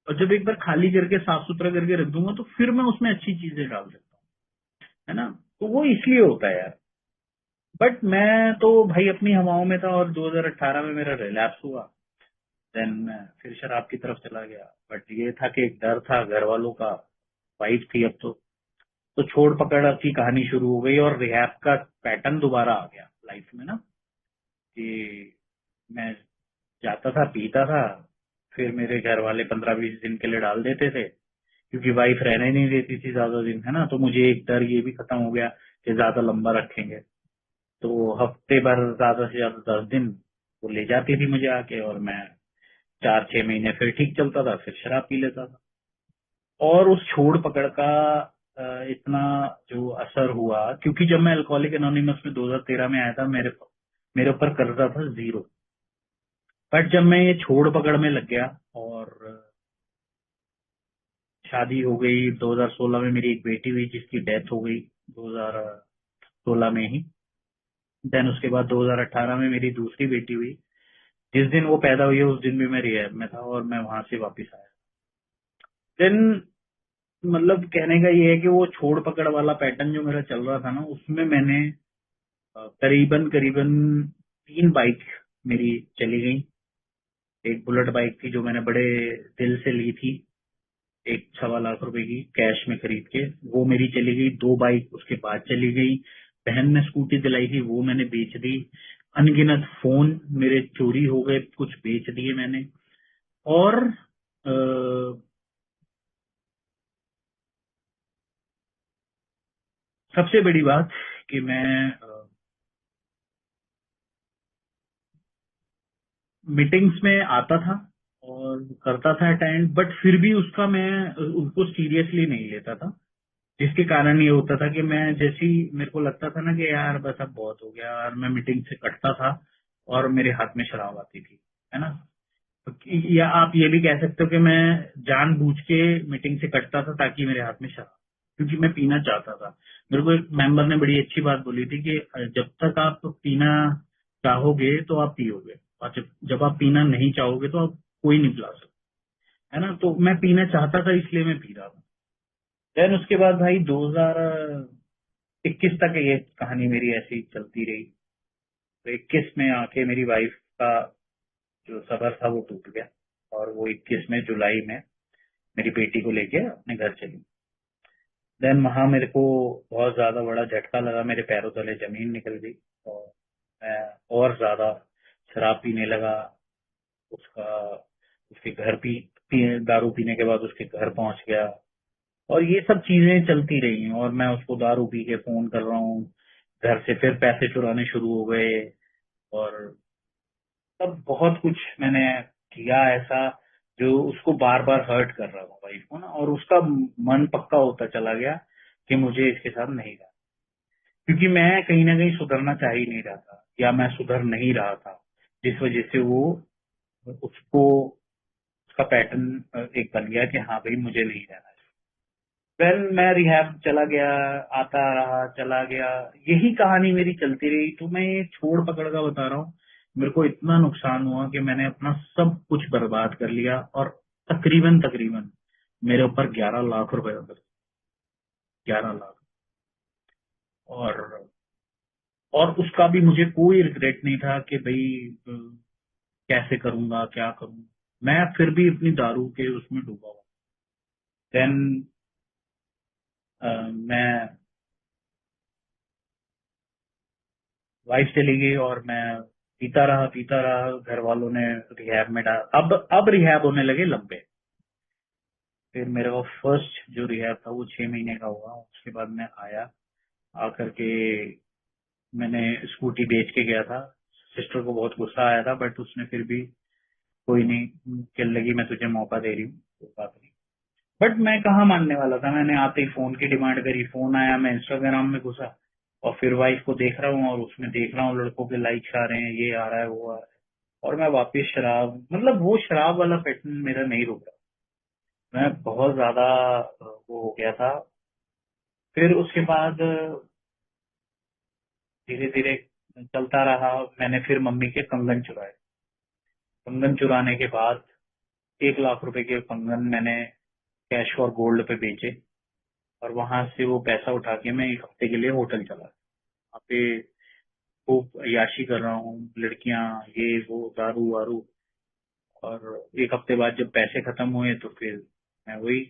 और जब एक बार खाली करके साफ सुथरा करके रख दूंगा तो फिर मैं उसमें अच्छी चीजें डाल सकता हूँ, है ना। तो वो इसलिए होता है यार। बट मैं तो भाई अपनी हवाओं में था, और 2018 में मेरा रिलैप्स हुआ। देन मैं फिर शराब की तरफ चला गया। बट ये था कि एक डर था घर वालों का, वाइफ थी अब तो छोड़ पकड़ की कहानी शुरू हो गई, और रिहैब का पैटर्न दोबारा आ गया लाइफ में ना, कि मैं जाता था, पीता था, फिर मेरे घर वाले 15-20 दिन के लिए डाल देते थे, क्योंकि वाइफ रहने नहीं देती थी ज्यादा दिन, है ना। तो मुझे एक डर ये भी खत्म हो गया कि ज्यादा लंबा रखेंगे। तो हफ्ते भर ज्यादा से ज्यादा 10 दिन वो ले जाती थी मुझे आके, और मैं 4-6 महीने फिर ठीक चलता था, फिर शराब पी लेता था। और उस छोड़ पकड़ का इतना जो असर हुआ, क्योंकि जब मैं अल्कोहलिक एनोनिमस में 2013 में आया था, मेरे मेरे ऊपर कर्जा था 0। बट जब मैं ये छोड़ पकड़ में लग गया, और शादी हो गई 2016 में, मेरी एक बेटी हुई जिसकी डेथ हो गई 2016 में ही। देन उसके बाद 2018 में मेरी दूसरी बेटी हुई। जिस दिन वो पैदा हुई है उस दिन भी मैं रिहैब में था, और मैं वहां से वापस आया। देन मतलब कहने का ये है कि वो छोड़ पकड़ वाला पैटर्न जो मेरा चल रहा था ना, उसमें मैंने करीबन करीबन 3 बाइक मेरी चली गई। एक बुलेट बाइक थी जो मैंने बड़े दिल से ली थी, 1-1.25 लाख की कैश में खरीद के, वो मेरी चली गई। 2 बाइक उसके बाद चली गई। बहन ने स्कूटी दिलाई थी, वो मैंने बेच दी। अनगिनत फोन मेरे चोरी हो गए, कुछ बेच दिए मैंने। और सबसे बड़ी बात कि मैं मीटिंग्स में आता था और करता था अटेंड, बट फिर भी उसका मैं उनको सीरियसली नहीं लेता था। जिसके कारण ये होता था कि मैं जैसी मेरे को लगता था ना कि यार बस अब बहुत हो गया, और मैं मीटिंग से कटता था और मेरे हाथ में शराब आती थी, है ना। या आप ये भी कह सकते हो कि मैं जानबूझ के मीटिंग से कटता था ताकि मेरे हाथ में शराब, क्योंकि मैं पीना चाहता था। मेरे को एक मेंबर ने बड़ी अच्छी बात बोली थी कि जब तक आप पीना चाहोगे तो आप पियोगे, और जब जब आप पीना नहीं चाहोगे तो आप कोई नहीं पिला सकता, है ना। तो मैं पीना चाहता था इसलिए मैं पी रहा था। देन उसके बाद भाई 2021 तक ये कहानी मेरी ऐसी चलती रही। तो 21 में आके मेरी वाइफ का जो सबर था वो टूट गया, और वो 21 में जुलाई में मेरी बेटी को लेके अपने घर चली। देन वहां मेरे को बहुत ज्यादा बड़ा झटका लगा, मेरे पैरों तले जमीन निकल गई, और मैं और ज्यादा शराब पीने लगा। उसका उसके घर दारू पीने के बाद उसके घर पहुंच गया, और ये सब चीजें चलती रही। और मैं उसको दारू पी के फोन कर रहा हूँ, घर से फिर पैसे चुराने शुरू हो गए, और तब बहुत कुछ मैंने किया ऐसा जो उसको बार बार हर्ट कर रहा था वाइफ को ना, और उसका मन पक्का होता चला गया कि मुझे इसके साथ नहीं रहना, क्योंकि मैं कहीं ना कहीं सुधरना चाह ही नहीं रहा था, या मैं सुधर नहीं रहा था, जिस वजह से वो उसको उसका पैटर्न एक बन गया कि हाँ भाई मुझे नहीं रहना है। वेल मैं रिहैब चला गया, आता रहा, चला गया, यही कहानी मेरी चलती रही। तो मैं ये छोड़ पकड़ का बता रहा हूँ। मेरे को इतना नुकसान हुआ कि मैंने अपना सब कुछ बर्बाद कर लिया, और तकरीबन तकरीबन मेरे ऊपर 11 लाख रुपए हो गए, 11 लाख। और और उसका भी मुझे कोई रिग्रेट नहीं था कि भाई कैसे करूंगा, क्या करूं। मैं फिर भी अपनी दारू के उसमें डूबा हुआ। देन मैं वाइफ चली गई, और मैं पीता रहा। घर वालों ने रिहैब में डाल, अब रिहैब होने लगे लंबे। फिर मेरा वो फर्स्ट जो रिहैब था वो 6 महीने का हुआ। उसके बाद मैं आया, आकर के मैंने स्कूटी बेच के गया था। सिस्टर को बहुत गुस्सा आया था, बट उसने फिर भी कोई नहीं, चल लगी, मैं तुझे मौका दे रही हूँ, कोई बात नहीं। बट मैं कहाँ मानने वाला था, मैंने आते ही फोन की डिमांड करी। फोन आया, मैं इंस्टाग्राम में घुसा, और फिर वाइफ को देख रहा हूँ, और उसमें देख रहा हूँ लड़कों के लाइक्स आ रहे हैं, ये आ रहा है, वो आ रहा है। और मैं वापस शराब, मतलब वो शराब वाला पैटर्न मेरा नहीं रुका। मैं बहुत ज्यादा वो हो गया था, फिर उसके बाद धीरे धीरे चलता रहा। मैंने फिर मम्मी के कंगन चुराए। कंगन चुराने के बाद 1 लाख रुपए के कंगन मैंने कैश और गोल्ड पे बेचे, और वहां से वो पैसा उठा के मैं 1 हफ्ते के लिए होटल चला। वहाँ पे खूब अय्याशी कर रहा हूँ, लड़कियां, ये वो, दारू वारू। और 1 हफ्ते बाद जब पैसे खत्म हुए तो फिर मैं वही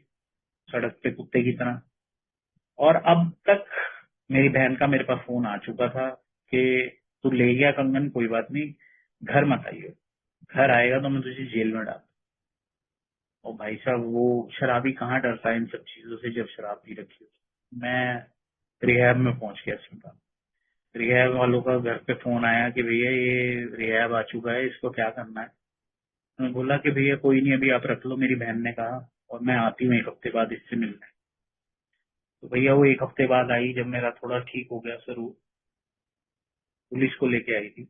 सड़क पे कुत्ते की तरह। और अब तक मेरी बहन का मेरे पास फोन आ चुका था कि तू ले गया कंगन, कोई बात नहीं, घर मत आइयो, घर आएगा तो मैं तुझे जेल में डाल। और भाई साहब, वो शराबी कहाँ डरता है इन सब चीजों से जब शराब पी रखी हो। मैं रिहैब में पहुंच गया सीधा। रिहैब वालों का घर पे फोन आया कि भैया ये रिहैब आ चुका है, इसको क्या करना है। मैं बोला कि भैया कोई नहीं, अभी आप रख लो, मेरी बहन ने कहा, और मैं आती हूँ 1 हफ्ते बाद इससे मिलने। तो भैया वो 1 हफ्ते बाद आई, जब मेरा थोड़ा ठीक हो गया स्वरूप, पुलिस को लेके आई थी।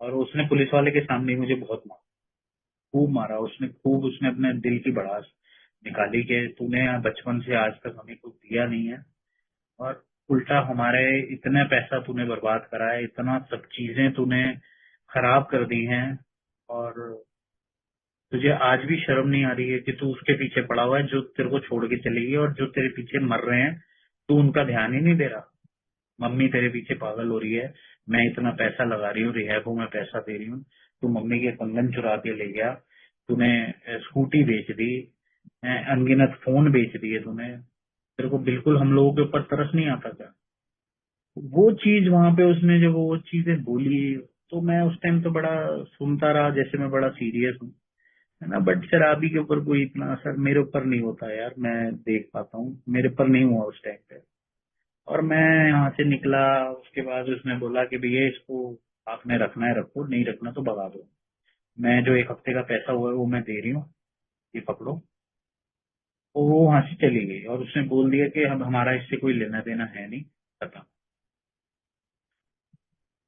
और उसने पुलिस वाले के सामने ही मुझे बहुत मारा, खूब मारा उसने, खूब उसने अपने दिल की भड़ास निकाली कि तूने बचपन से आज तक हमें कुछ दिया नहीं है, और उल्टा हमारे इतना पैसा तूने बर्बाद करा है, इतना सब चीजें तूने खराब कर दी हैं, और तुझे आज भी शर्म नहीं आ रही है कि तू उसके पीछे पड़ा हुआ है जो तेरे को छोड़ के चली गई, और जो तेरे पीछे मर रहे हैं तू उनका ध्यान ही नहीं दे रहा। मम्मी तेरे पीछे पागल हो रही है, मैं इतना पैसा लगा रही हूँ, रिहैबों में पैसा दे रही हूँ, तू मम्मी के कंगन चुरा के ले गया, तूने स्कूटी बेच दी, अनगिनत फोन बेच दिए तूने, तेरे को बिल्कुल हम लोगों के ऊपर तरस नहीं आता क्या। वो चीज वहां पे उसने जब वो चीजें बोली, तो मैं उस टाइम तो बड़ा सुनता रहा जैसे मैं बड़ा सीरियस हूँ, है ना। बट शराबी के ऊपर कोई इतना असर मेरे ऊपर नहीं होता यार, मैं देख पाता हूँ, मेरे ऊपर नहीं हुआ उस टाइम पे। और मैं यहाँ से निकला, उसके बाद उसने बोला कि भैया इसको आपने रखना है रखो, नहीं रखना तो भगा दो। मैं जो 1 हफ्ते का पैसा हुआ है वो मैं दे रही हूँ, ये पकड़ो। तो वो वहां से चली गई, और उसने बोल दिया कि हम हमारा इससे कोई लेना देना है नहीं, खत्म।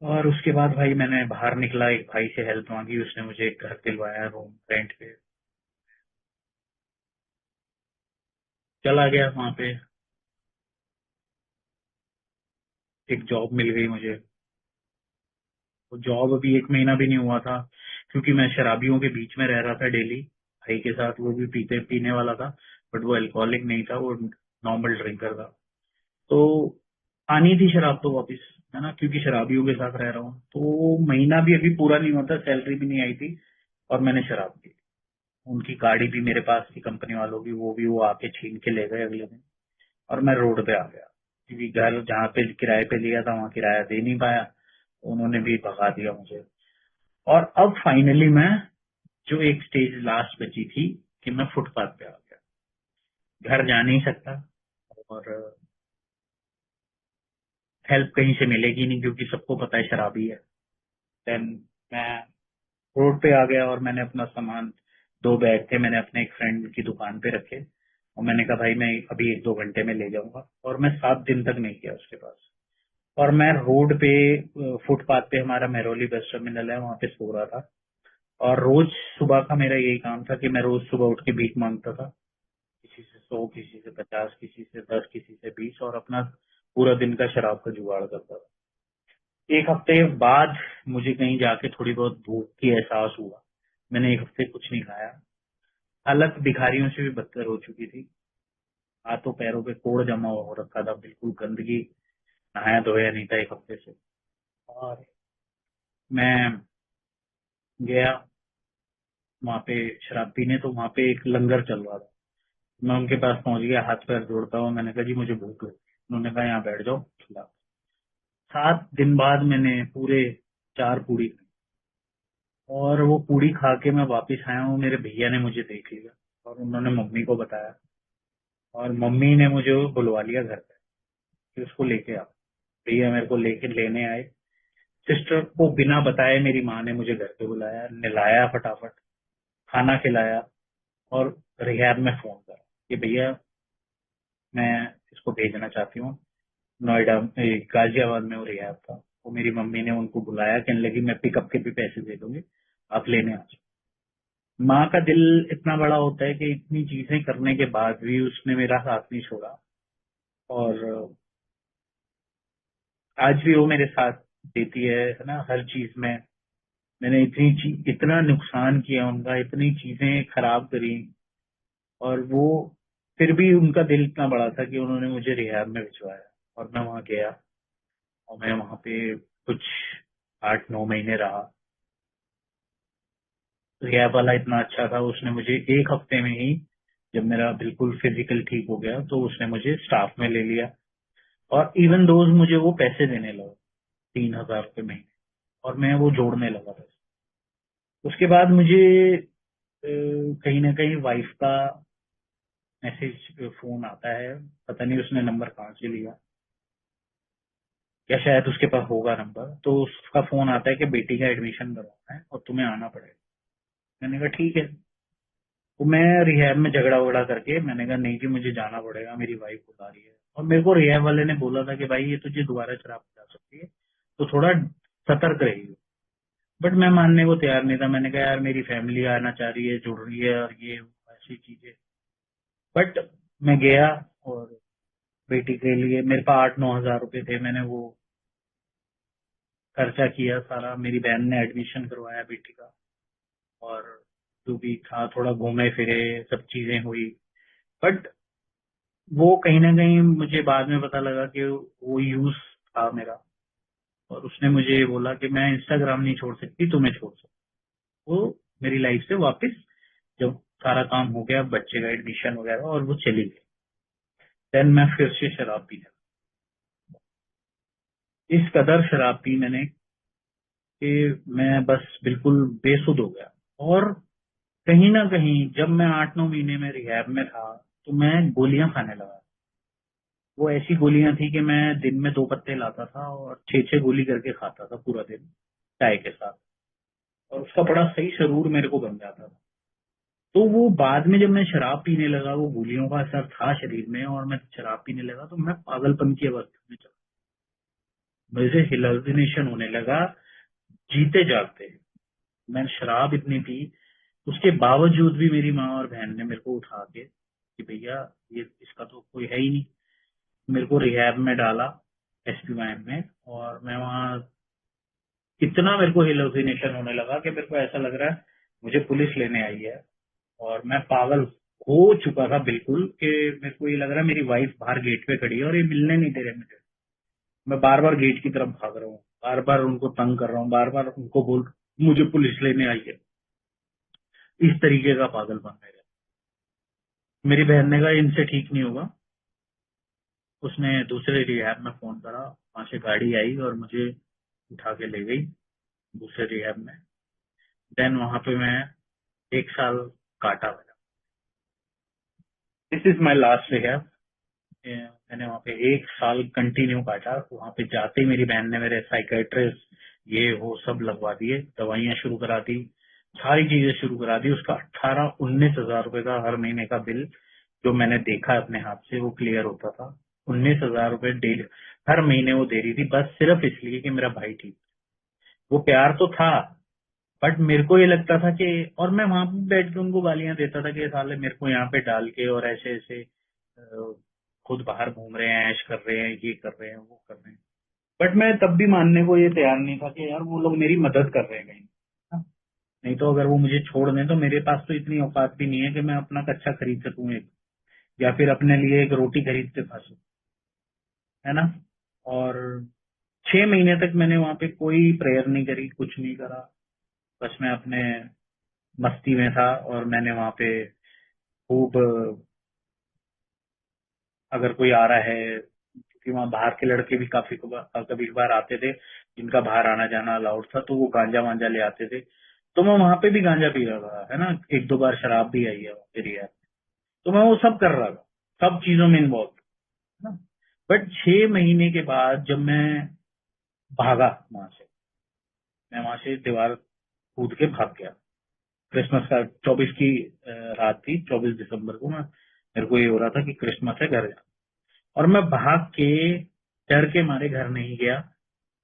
और उसके बाद भाई मैंने बाहर निकला, एक भाई से हेल्प मांगी, उसने मुझे एक घर दिलवाया, रूम रेंट पे। चला गया वहां पे, एक जॉब मिल गई मुझे। वो जॉब अभी 1 महीना भी नहीं हुआ था, क्योंकि मैं शराबियों के बीच में रह रहा था डेली भाई के साथ। वो भी पीते पीने वाला था, बट वो अल्कोहलिक नहीं था, वो नॉर्मल ड्रिंकर था। तो आनी थी शराब तो वापिस, है ना, क्योंकि शराबियों के साथ रह रहा हूँ। तो वो महीना भी अभी पूरा नहीं होता, सैलरी भी नहीं आई थी, और मैंने शराब पी। उनकी गाड़ी भी मेरे पास थी कंपनी वालों की, वो भी वो आके छीन के ले गए अगले दिन। और मैं रोड पे आ गया, क्योंकि घर जहाँ पे किराए पे लिया था वहाँ किराया दे नहीं पाया, उन्होंने भी भगा दिया मुझे। और अब फाइनली मैं, जो एक स्टेज लास्ट बची थी कि मैं फुटपाथ पे आ गया, घर जा नहीं सकता, और हेल्प कहीं से मिलेगी नहीं क्योंकि सबको पता है शराबी है। देन मैं रोड पे आ गया, और मैंने अपना सामान, 2 बैग थे, मैंने अपने एक फ्रेंड की दुकान पे रखे, और मैंने कहा भाई मैं अभी 1-2 घंटे में ले जाऊंगा, और मैं 7 दिन तक नहीं गया उसके पास। और मैं रोड पे, फुटपाथ पे, हमारा मेहरौली बस टर्मिनल है, वहां पे सो रहा था। और रोज सुबह का मेरा यही काम था कि मैं रोज सुबह उठ के भीख मांगता था, किसी से 100, किसी से 50, किसी से 10, किसी से 20, और अपना पूरा दिन का शराब का जुगाड़ करता था। 1 हफ्ते बाद मुझे कहीं जाके थोड़ी बहुत भूख की एहसास हुआ। मैंने 1 हफ्ते कुछ नहीं खाया। हालत भिखारियों से भी बदतर हो चुकी थी, हाथों पैरों पे कोड़ जमा हो रखा था, बिल्कुल गंदगी, नहाया धोया नहीं था 1 हफ्ते से। और मैं गया वहां पे शराब पीने, तो वहां पे एक लंगर चल रहा था। मैं उनके पास पहुंच गया, हाथ पैर जोड़ता हुआ, मैंने कहा जी मुझे भूख लगी। उन्होंने कहा यहाँ बैठ जाओ, खिला। 7 दिन बाद मैंने पूरे 4 पूड़ी खाई, और वो पूड़ी खा के मैं वापस आया हूँ, मेरे भैया ने मुझे देख लिया, और उन्होंने मम्मी को बताया, और मम्मी ने मुझे बुलवा लिया घर पे कि उसको लेके आ। भैया मेरे को लेके लेने आए। सिस्टर को बिना बताए मेरी माँ ने मुझे घर पे बुलाया, नहलाया फटाफट, खाना खिलाया, और रिहैब में फोन करा कि भैया मैं इसको भेजना चाहती हूँ नोएडा, गाजियाबाद में वो रिहैब था। वो मेरी मम्मी ने उनको बुलाया, कहने लगी मैं पिकअप के भी पैसे दे दूंगी, आप लेने आ जाओ। माँ का दिल इतना बड़ा होता है कि इतनी चीजें करने के बाद भी उसने मेरा साथ नहीं छोड़ा। और आज भी वो मेरे साथ देती है ना, हर चीज में। मैंने इतना नुकसान किया उनका, इतनी चीजें खराब करी, और वो फिर भी उनका दिल इतना बड़ा था कि उन्होंने मुझे रिहैब में भिजवाया। और मैं वहां गया, और मैं वहां पे कुछ 8-9 महीने रहा। रिहैब वाला इतना अच्छा था, उसने मुझे एक हफ्ते में ही, जब मेरा बिल्कुल फिजिकल ठीक हो गया, तो उसने मुझे स्टाफ में ले लिया। और इवन दोज मुझे वो पैसे देने लगा, 3,000 रुपये महीने। और मैं वो जोड़ने लगा पैसे। उसके बाद मुझे कहीं ना कहीं वाइफ का मैसेज, फोन आता है। पता नहीं उसने नंबर कहाँ से लिया, या शायद उसके पास होगा नंबर। तो उसका फोन आता है कि बेटी का एडमिशन करवाना है और तुम्हें आना पड़ेगा। मैंने कहा ठीक है। तो मैं रिहैब में झगड़ा वगड़ा करके मैंने कहा नहीं जी, मुझे जाना पड़ेगा, मेरी वाइफ बुला रही है। और मेरे को रिहैब वाले ने बोला था कि भाई ये तुझे दोबारा शराब पिला सकती है, तो थोड़ा सतर्क रहिए। बट मैं मानने को तैयार नहीं था। मैंने कहा यार मेरी फैमिली आना चाह रही है, जुड़ रही है, और ये ऐसी चीजें। बट मैं गया, और बेटी के लिए मेरे पास 8-9 हजार रुपए थे। मैंने वो खर्चा किया सारा। मेरी बहन ने एडमिशन करवाया बेटी का, और जो भी था थोड़ा घूमे फिरे, सब चीजें हुई। बट वो कहीं ना कहीं मुझे बाद में पता लगा कि वो यूज था मेरा। और उसने मुझे बोला कि मैं इंस्टाग्राम नहीं छोड़ सकती, तुम्हें छोड़ सकती। वो मेरी लाइफ से वापस, जब सारा काम हो गया, बच्चे का एडमिशन वगैरह, और वो चली गई, देन मैं फिर से शराब पीने लगा। इस कदर शराब पी मैंने कि मैं बस बिल्कुल बेसुध हो गया। और कहीं ना कहीं जब मैं 8-9 महीने में रिहैब में था, तो मैं गोलियां खाने लगा। वो ऐसी गोलियां थी कि मैं दिन में 2 पत्ते लाता था, और 6-6 गोली करके खाता था पूरा दिन, चाय के साथ। और उसका बड़ा सही शरूर मेरे को बन जाता था। तो वो बाद में जब मैं शराब पीने लगा, वो गोलियों का असर था शरीर में, और मैं शराब पीने लगा, तो मैं पागलपन की अवस्था में चला। मुझे हिलुसिनेशन होने लगा, जीते जागते। मैं शराब इतनी पी, उसके बावजूद भी मेरी माँ और बहन ने मेरे को उठा के कि भैया ये इसका तो कोई है ही नहीं, मेरे को रिहैब में डाला, SPYM में। और मैं वहाँ, इतना मेरे को हेलुसिनेशन होने लगा कि मेरे को ऐसा लग रहा है मुझे पुलिस लेने आई है। और मैं पागल हो चुका था बिल्कुल, कि मेरे को ये लग रहा है मेरी वाइफ बाहर गेट पे खड़ी है, और ये मिलने नहीं दे रहे मुझे। मैं बार बार गेट की तरफ भाग रहा हूँ, बार बार उनको तंग कर रहा हूँ, बार बार उनको बोल मुझे पुलिस लेने आई है। इस तरीके का पागलपन मेरी बहन ने कहा इनसे ठीक नहीं होगा। उसने दूसरे रिहैब में फोन करा, वहां से गाड़ी आई और मुझे उठा के ले गई दूसरे रिहैब में। देन वहां पे मैं 1 साल काटा मैंने। This is my last rehab. मैंने वहां पे 1 साल कंटिन्यू काटा। वहां पे जाते ही मेरी बहन ने मेरे साइकेट्रिस्ट ये वो सब लगवा दिए, दवाइयां शुरू करा दी, सारी चीजें शुरू करा दी। उसका 18-19 हजार रुपए का हर महीने का बिल, जो मैंने देखा अपने हाथ से, वो क्लियर होता था। 19 हजार रुपए डेली हर महीने वो दे रही थी, बस सिर्फ इसलिए कि मेरा भाई ठीक। वो प्यार तो था, बट मेरे को ये लगता था कि, और मैं वहां पे बैठ के उनको गालियां देता था कि साले मेरे को यहाँ पे डाल के, और ऐसे ऐसे खुद बाहर घूम रहे हैं, ऐश कर रहे हैं, ये कर रहे हैं, वो कर रहे हैं। बट मैं तब भी मानने को ये तैयार नहीं था कि यार वो लोग मेरी मदद कर रहे हैं कहीं। हाँ? नहीं तो अगर वो मुझे छोड़ दें, तो मेरे पास तो इतनी औकात भी नहीं है कि मैं अपना कच्चा खरीद सकूं एक, या फिर अपने लिए एक रोटी खरीद के खा सकूं, है ना। और 6 महीने तक मैंने वहां पे कोई प्रेयर नहीं करी, कुछ नहीं करा। बस मैं अपने मस्ती में था। और मैंने वहां पे खूब, अगर कोई आ रहा है, क्योंकि वहाँ बाहर के लड़के भी कभी कभार आते थे, जिनका बाहर आना जाना अलाउड था, तो वो गांजा वांजा ले आते थे। तो मैं वहां पे भी गांजा पी रहा था, है ना। 1-2 बार शराब भी आई है वहाँ पे रिया। तो मैं वो सब कर रहा था, सब चीजों में इन्वॉल्व, है ना। बट 6 महीने के बाद जब मैं भागा वहां से, मैं वहां से दीवार कूद के भाग गया। क्रिसमस का 24 की रात थी, 24 दिसंबर को। मेरे को ये हो रहा था कि क्रिसमस है, घर जा। और मैं भाग के, डर के मारे घर नहीं गया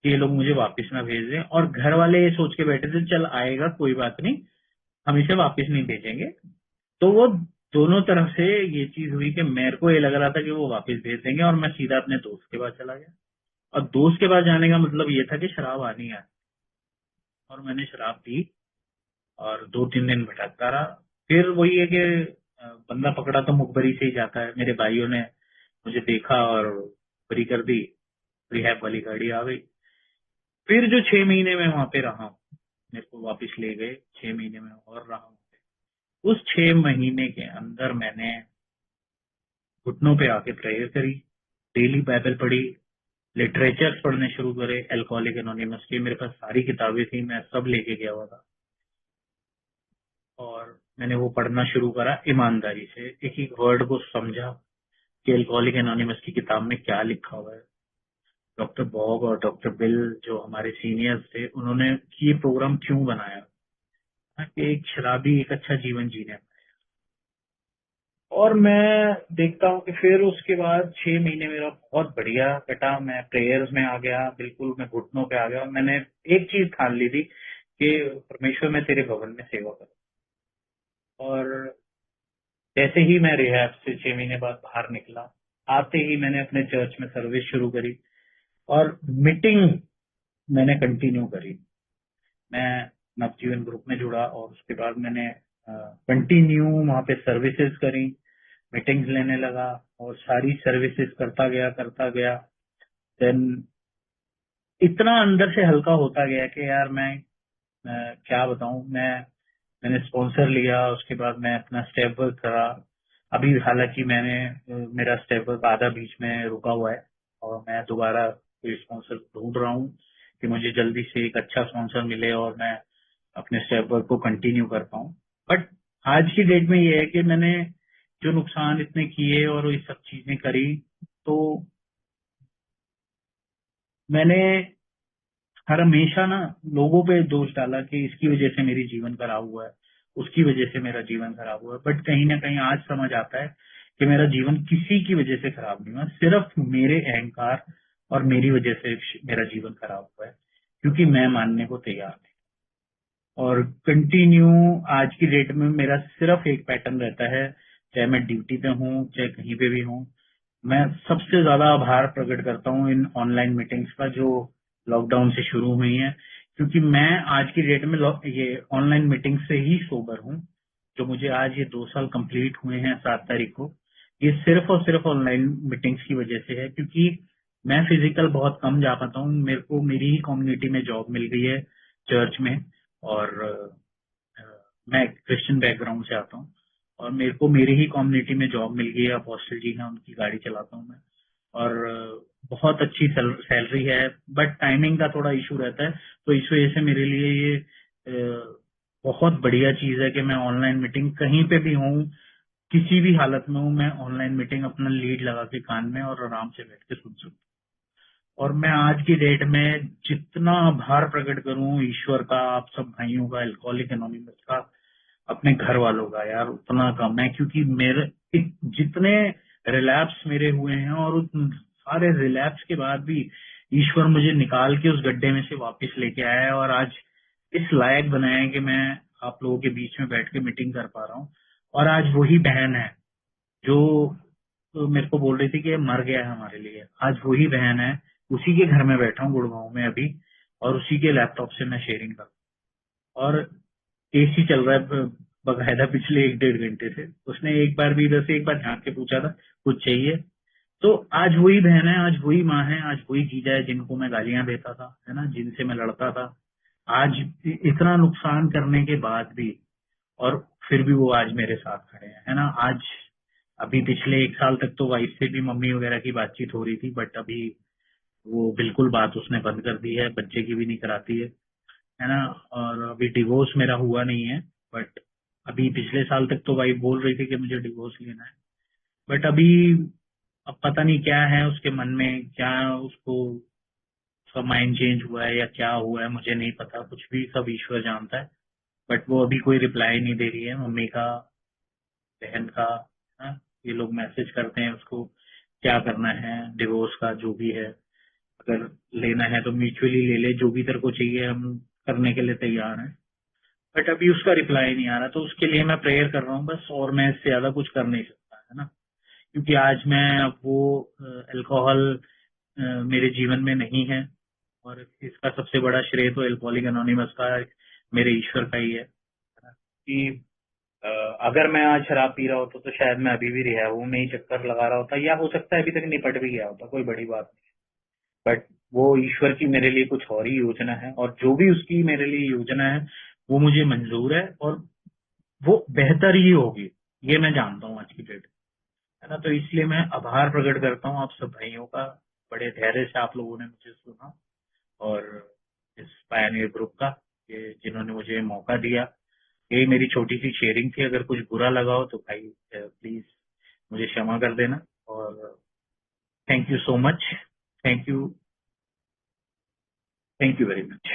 कि ये लोग मुझे वापस ना भेज दें। और घर वाले ये सोच के बैठे थे चल आएगा कोई बात नहीं, हम इसे वापस नहीं भेजेंगे। तो वो दोनों तरफ से ये चीज हुई कि मेरे को ये लग रहा था कि वो वापस भेज देंगे और मैं सीधा अपने दोस्त के पास चला गया। और दोस्त के पास जाने का मतलब ये था कि शराब आनी है, और मैंने शराब पी और 2-3 दिन भटकता रहा। फिर वही है कि बंदा पकड़ा तो मुखबरी से ही जाता है। मेरे भाइयों ने मुझे देखा और बरी कर दी, रिहैब वाली गाड़ी आ गई। फिर जो 6 महीने में वहां पे रहा हूँ, मेरे को वापस ले गए, 6 महीने में और रहा हूँ। उस 6 महीने के अंदर मैंने घुटनों पे आके प्रेयर करी, डेली बाइबल पढ़ी, लिटरेचर्स पढ़ने शुरू करे। अल्कोहलिक एनोनिमस की मेरे पास सारी किताबें थी, मैं सब लेके गया हुआ था। और मैंने वो पढ़ना शुरू करा ईमानदारी से, एक एक वर्ड को समझा कि अल्कोहलिक एनोनिमस की किताब में क्या लिखा हुआ है। डॉक्टर बॉब और डॉक्टर बिल जो हमारे सीनियर्स थे, उन्होंने ये प्रोग्राम क्यों बनाया, कि एक शराबी एक अच्छा जीवन जीने। और मैं देखता हूँ कि फिर उसके बाद 6 महीने मेरा बहुत बढ़िया कटा। मैं प्रेयर्स में आ गया, बिल्कुल मैं घुटनों पे आ गया, और मैंने एक चीज ठान ली थी कि परमेश्वर मैं तेरे भवन में सेवा करूँ। और जैसे ही मैं रिहैब से 6 महीने बाद बाहर निकला, आते ही मैंने अपने चर्च में सर्विस शुरू करी और मीटिंग मैंने कंटिन्यू करी। मैं नवजीवन ग्रुप में जुड़ा और उसके बाद मैंने कंटिन्यू वहां पे सर्विसेज करी, मीटिंग्स लेने लगा और सारी सर्विसेज करता गया। देन इतना अंदर से हल्का होता गया कि यार मैं क्या बताऊं। मैंने स्पॉन्सर लिया, उसके बाद मैं अपना स्टेप वर्क करा। अभी हालांकि मेरा स्टेप वर्क आधा बीच में रुका हुआ है और मैं दोबारा कोई स्पॉन्सर ढूंढ रहा हूँ कि मुझे जल्दी से एक अच्छा स्पॉन्सर मिले और मैं अपने स्टेप वर्क को कंटिन्यू कर पाऊं। बट आज की डेट में ये है कि मैंने जो नुकसान इतने किए और ये सब चीजें करी, तो मैंने हर हमेशा ना लोगों पे दोष डाला कि इसकी वजह से मेरी जीवन खराब हुआ है, उसकी वजह से मेरा जीवन खराब हुआ है। बट कहीं ना कहीं आज समझ आता है कि मेरा जीवन किसी की वजह से खराब नहीं हुआ, सिर्फ मेरे अहंकार और मेरी वजह से मेरा जीवन खराब हुआ है, क्योंकि मैं मानने को तैयार नहीं। और कंटिन्यू आज की डेट में मेरा सिर्फ एक पैटर्न रहता है, चाहे मैं ड्यूटी पे हूँ चाहे कहीं पे भी हूँ। मैं सबसे ज्यादा आभार प्रकट करता हूँ इन ऑनलाइन मीटिंग्स का जो लॉकडाउन से शुरू हुई हैं, क्योंकि मैं आज की डेट में ये ऑनलाइन मीटिंग से ही सोबर हूँ। जो मुझे आज ये 2 साल कंप्लीट हुए हैं 7 तारीख को, ये सिर्फ और सिर्फ ऑनलाइन मीटिंग्स की वजह से है। क्योंकि मैं फिजिकल बहुत कम जा पाता हूँ, मेरे को मेरी ही कम्युनिटी में जॉब मिल गई है चर्च में। और अ, मैं क्रिश्चियन बैकग्राउंड से आता हूँ और मेरे को मेरी ही कम्युनिटी में जॉब मिल गई है, अपोस्टल जी हैं उनकी गाड़ी चलाता हूँ मैं। और बहुत अच्छी सैलरी है, बट टाइमिंग का थोड़ा इशू रहता है। तो इस वजह से मेरे लिए ये बहुत बढ़िया चीज है कि मैं ऑनलाइन मीटिंग कहीं पे भी हूँ, किसी भी हालत में हूँ, मैं ऑनलाइन मीटिंग अपना लीड लगा के कान में और आराम से बैठ के सुन सकता हूँ। और मैं आज की डेट में जितना आभार प्रकट करूं ईश्वर का, आप सब भाइयों का, अल्कोहलिक एनोनिमस का, अपने घर वालों का, यार उतना कम है। क्योंकि मेरे जितने रिलैप्स मेरे हुए हैं और उन सारे रिलैप्स के बाद भी ईश्वर मुझे निकाल के उस गड्ढे में से वापस लेके आया है और आज इस लायक बनाया है कि मैं आप लोगों के बीच में बैठ के मीटिंग कर पा रहा हूँ। और आज वही बहन है जो मेरे को बोल रही थी कि ये मर गया है हमारे लिए, आज वही बहन है। उसी के घर में बैठा हूँ गुड़गांव में अभी, और उसी के लैपटॉप से मैं शेयरिंग कर रहा हूँ। और एसी चल रहा है बकायदा पिछले 1-1.5 घंटे से। उसने एक बार भी इधर से एक बार झांक के पूछा था कुछ चाहिए। तो आज वही बहन है, आज वही माँ है, आज वही जीजा है जिनको मैं गालियां देता था, है ना, जिनसे मैं लड़ता था। आज इतना नुकसान करने के बाद भी, और फिर भी वो आज मेरे साथ खड़े हैं, है ना। आज अभी पिछले 1 साल तक तो वाइफ से भी मम्मी वगैरह की बातचीत हो रही थी, बट अभी वो बिल्कुल बात उसने बंद कर दी है, बच्चे की भी नहीं कराती है ना। और अभी डिवोर्स मेरा हुआ नहीं है, बट अभी पिछले साल तक तो वाइफ बोल रही थी कि मुझे डिवोर्स लेना है। बट अभी अब पता नहीं क्या है उसके मन में, क्या उसको उसका माइंड चेंज हुआ है या क्या हुआ है, मुझे नहीं पता, कुछ भी सब ईश्वर जानता है। बट वो अभी कोई रिप्लाई नहीं दे रही है, मम्मी का, बहन का, हाँ, ये लोग मैसेज करते हैं उसको क्या करना है, डिवोर्स का जो भी है, अगर लेना है तो म्यूचुअली ले ले, जो भी तेरे को चाहिए हम करने के लिए तैयार हैं। बट अभी उसका रिप्लाई नहीं आ रहा, तो उसके लिए मैं प्रेयर कर रहा हूँ बस, और मैं इससे ज्यादा कुछ कर नहीं सकता, है ना। क्योंकि आज मैं अब वो अल्कोहल मेरे जीवन में नहीं है, और इसका सबसे बड़ा श्रेय तो एल्कोहलिक एनोनिमस का, मेरे ईश्वर का ही है ना। कि अ, अगर मैं आज शराब पी रहा होता तो शायद मैं अभी भी रिहैब में ही चक्कर लगा रहा होता, या हो सकता है अभी तक निपट भी गया होता, कोई बड़ी बात नहीं। बट वो ईश्वर की मेरे लिए कुछ और ही योजना है, और जो भी उसकी मेरे लिए योजना है वो मुझे मंजूर है, और वो बेहतर ही होगी, ये मैं जानता हूँ आज की डेट में, है ना। तो इसलिए मैं आभार प्रकट करता हूँ आप सब भाइयों का, बड़े धैर्य से आप लोगों ने मुझे सुना, और इस पायनियर ग्रुप का, ये जिन्होंने मुझे मौका दिया। यही मेरी छोटी सी शेयरिंग थी, अगर कुछ बुरा लगा हो तो भाई प्लीज मुझे क्षमा कर देना, और thank you so much. Thank you, thank you very much.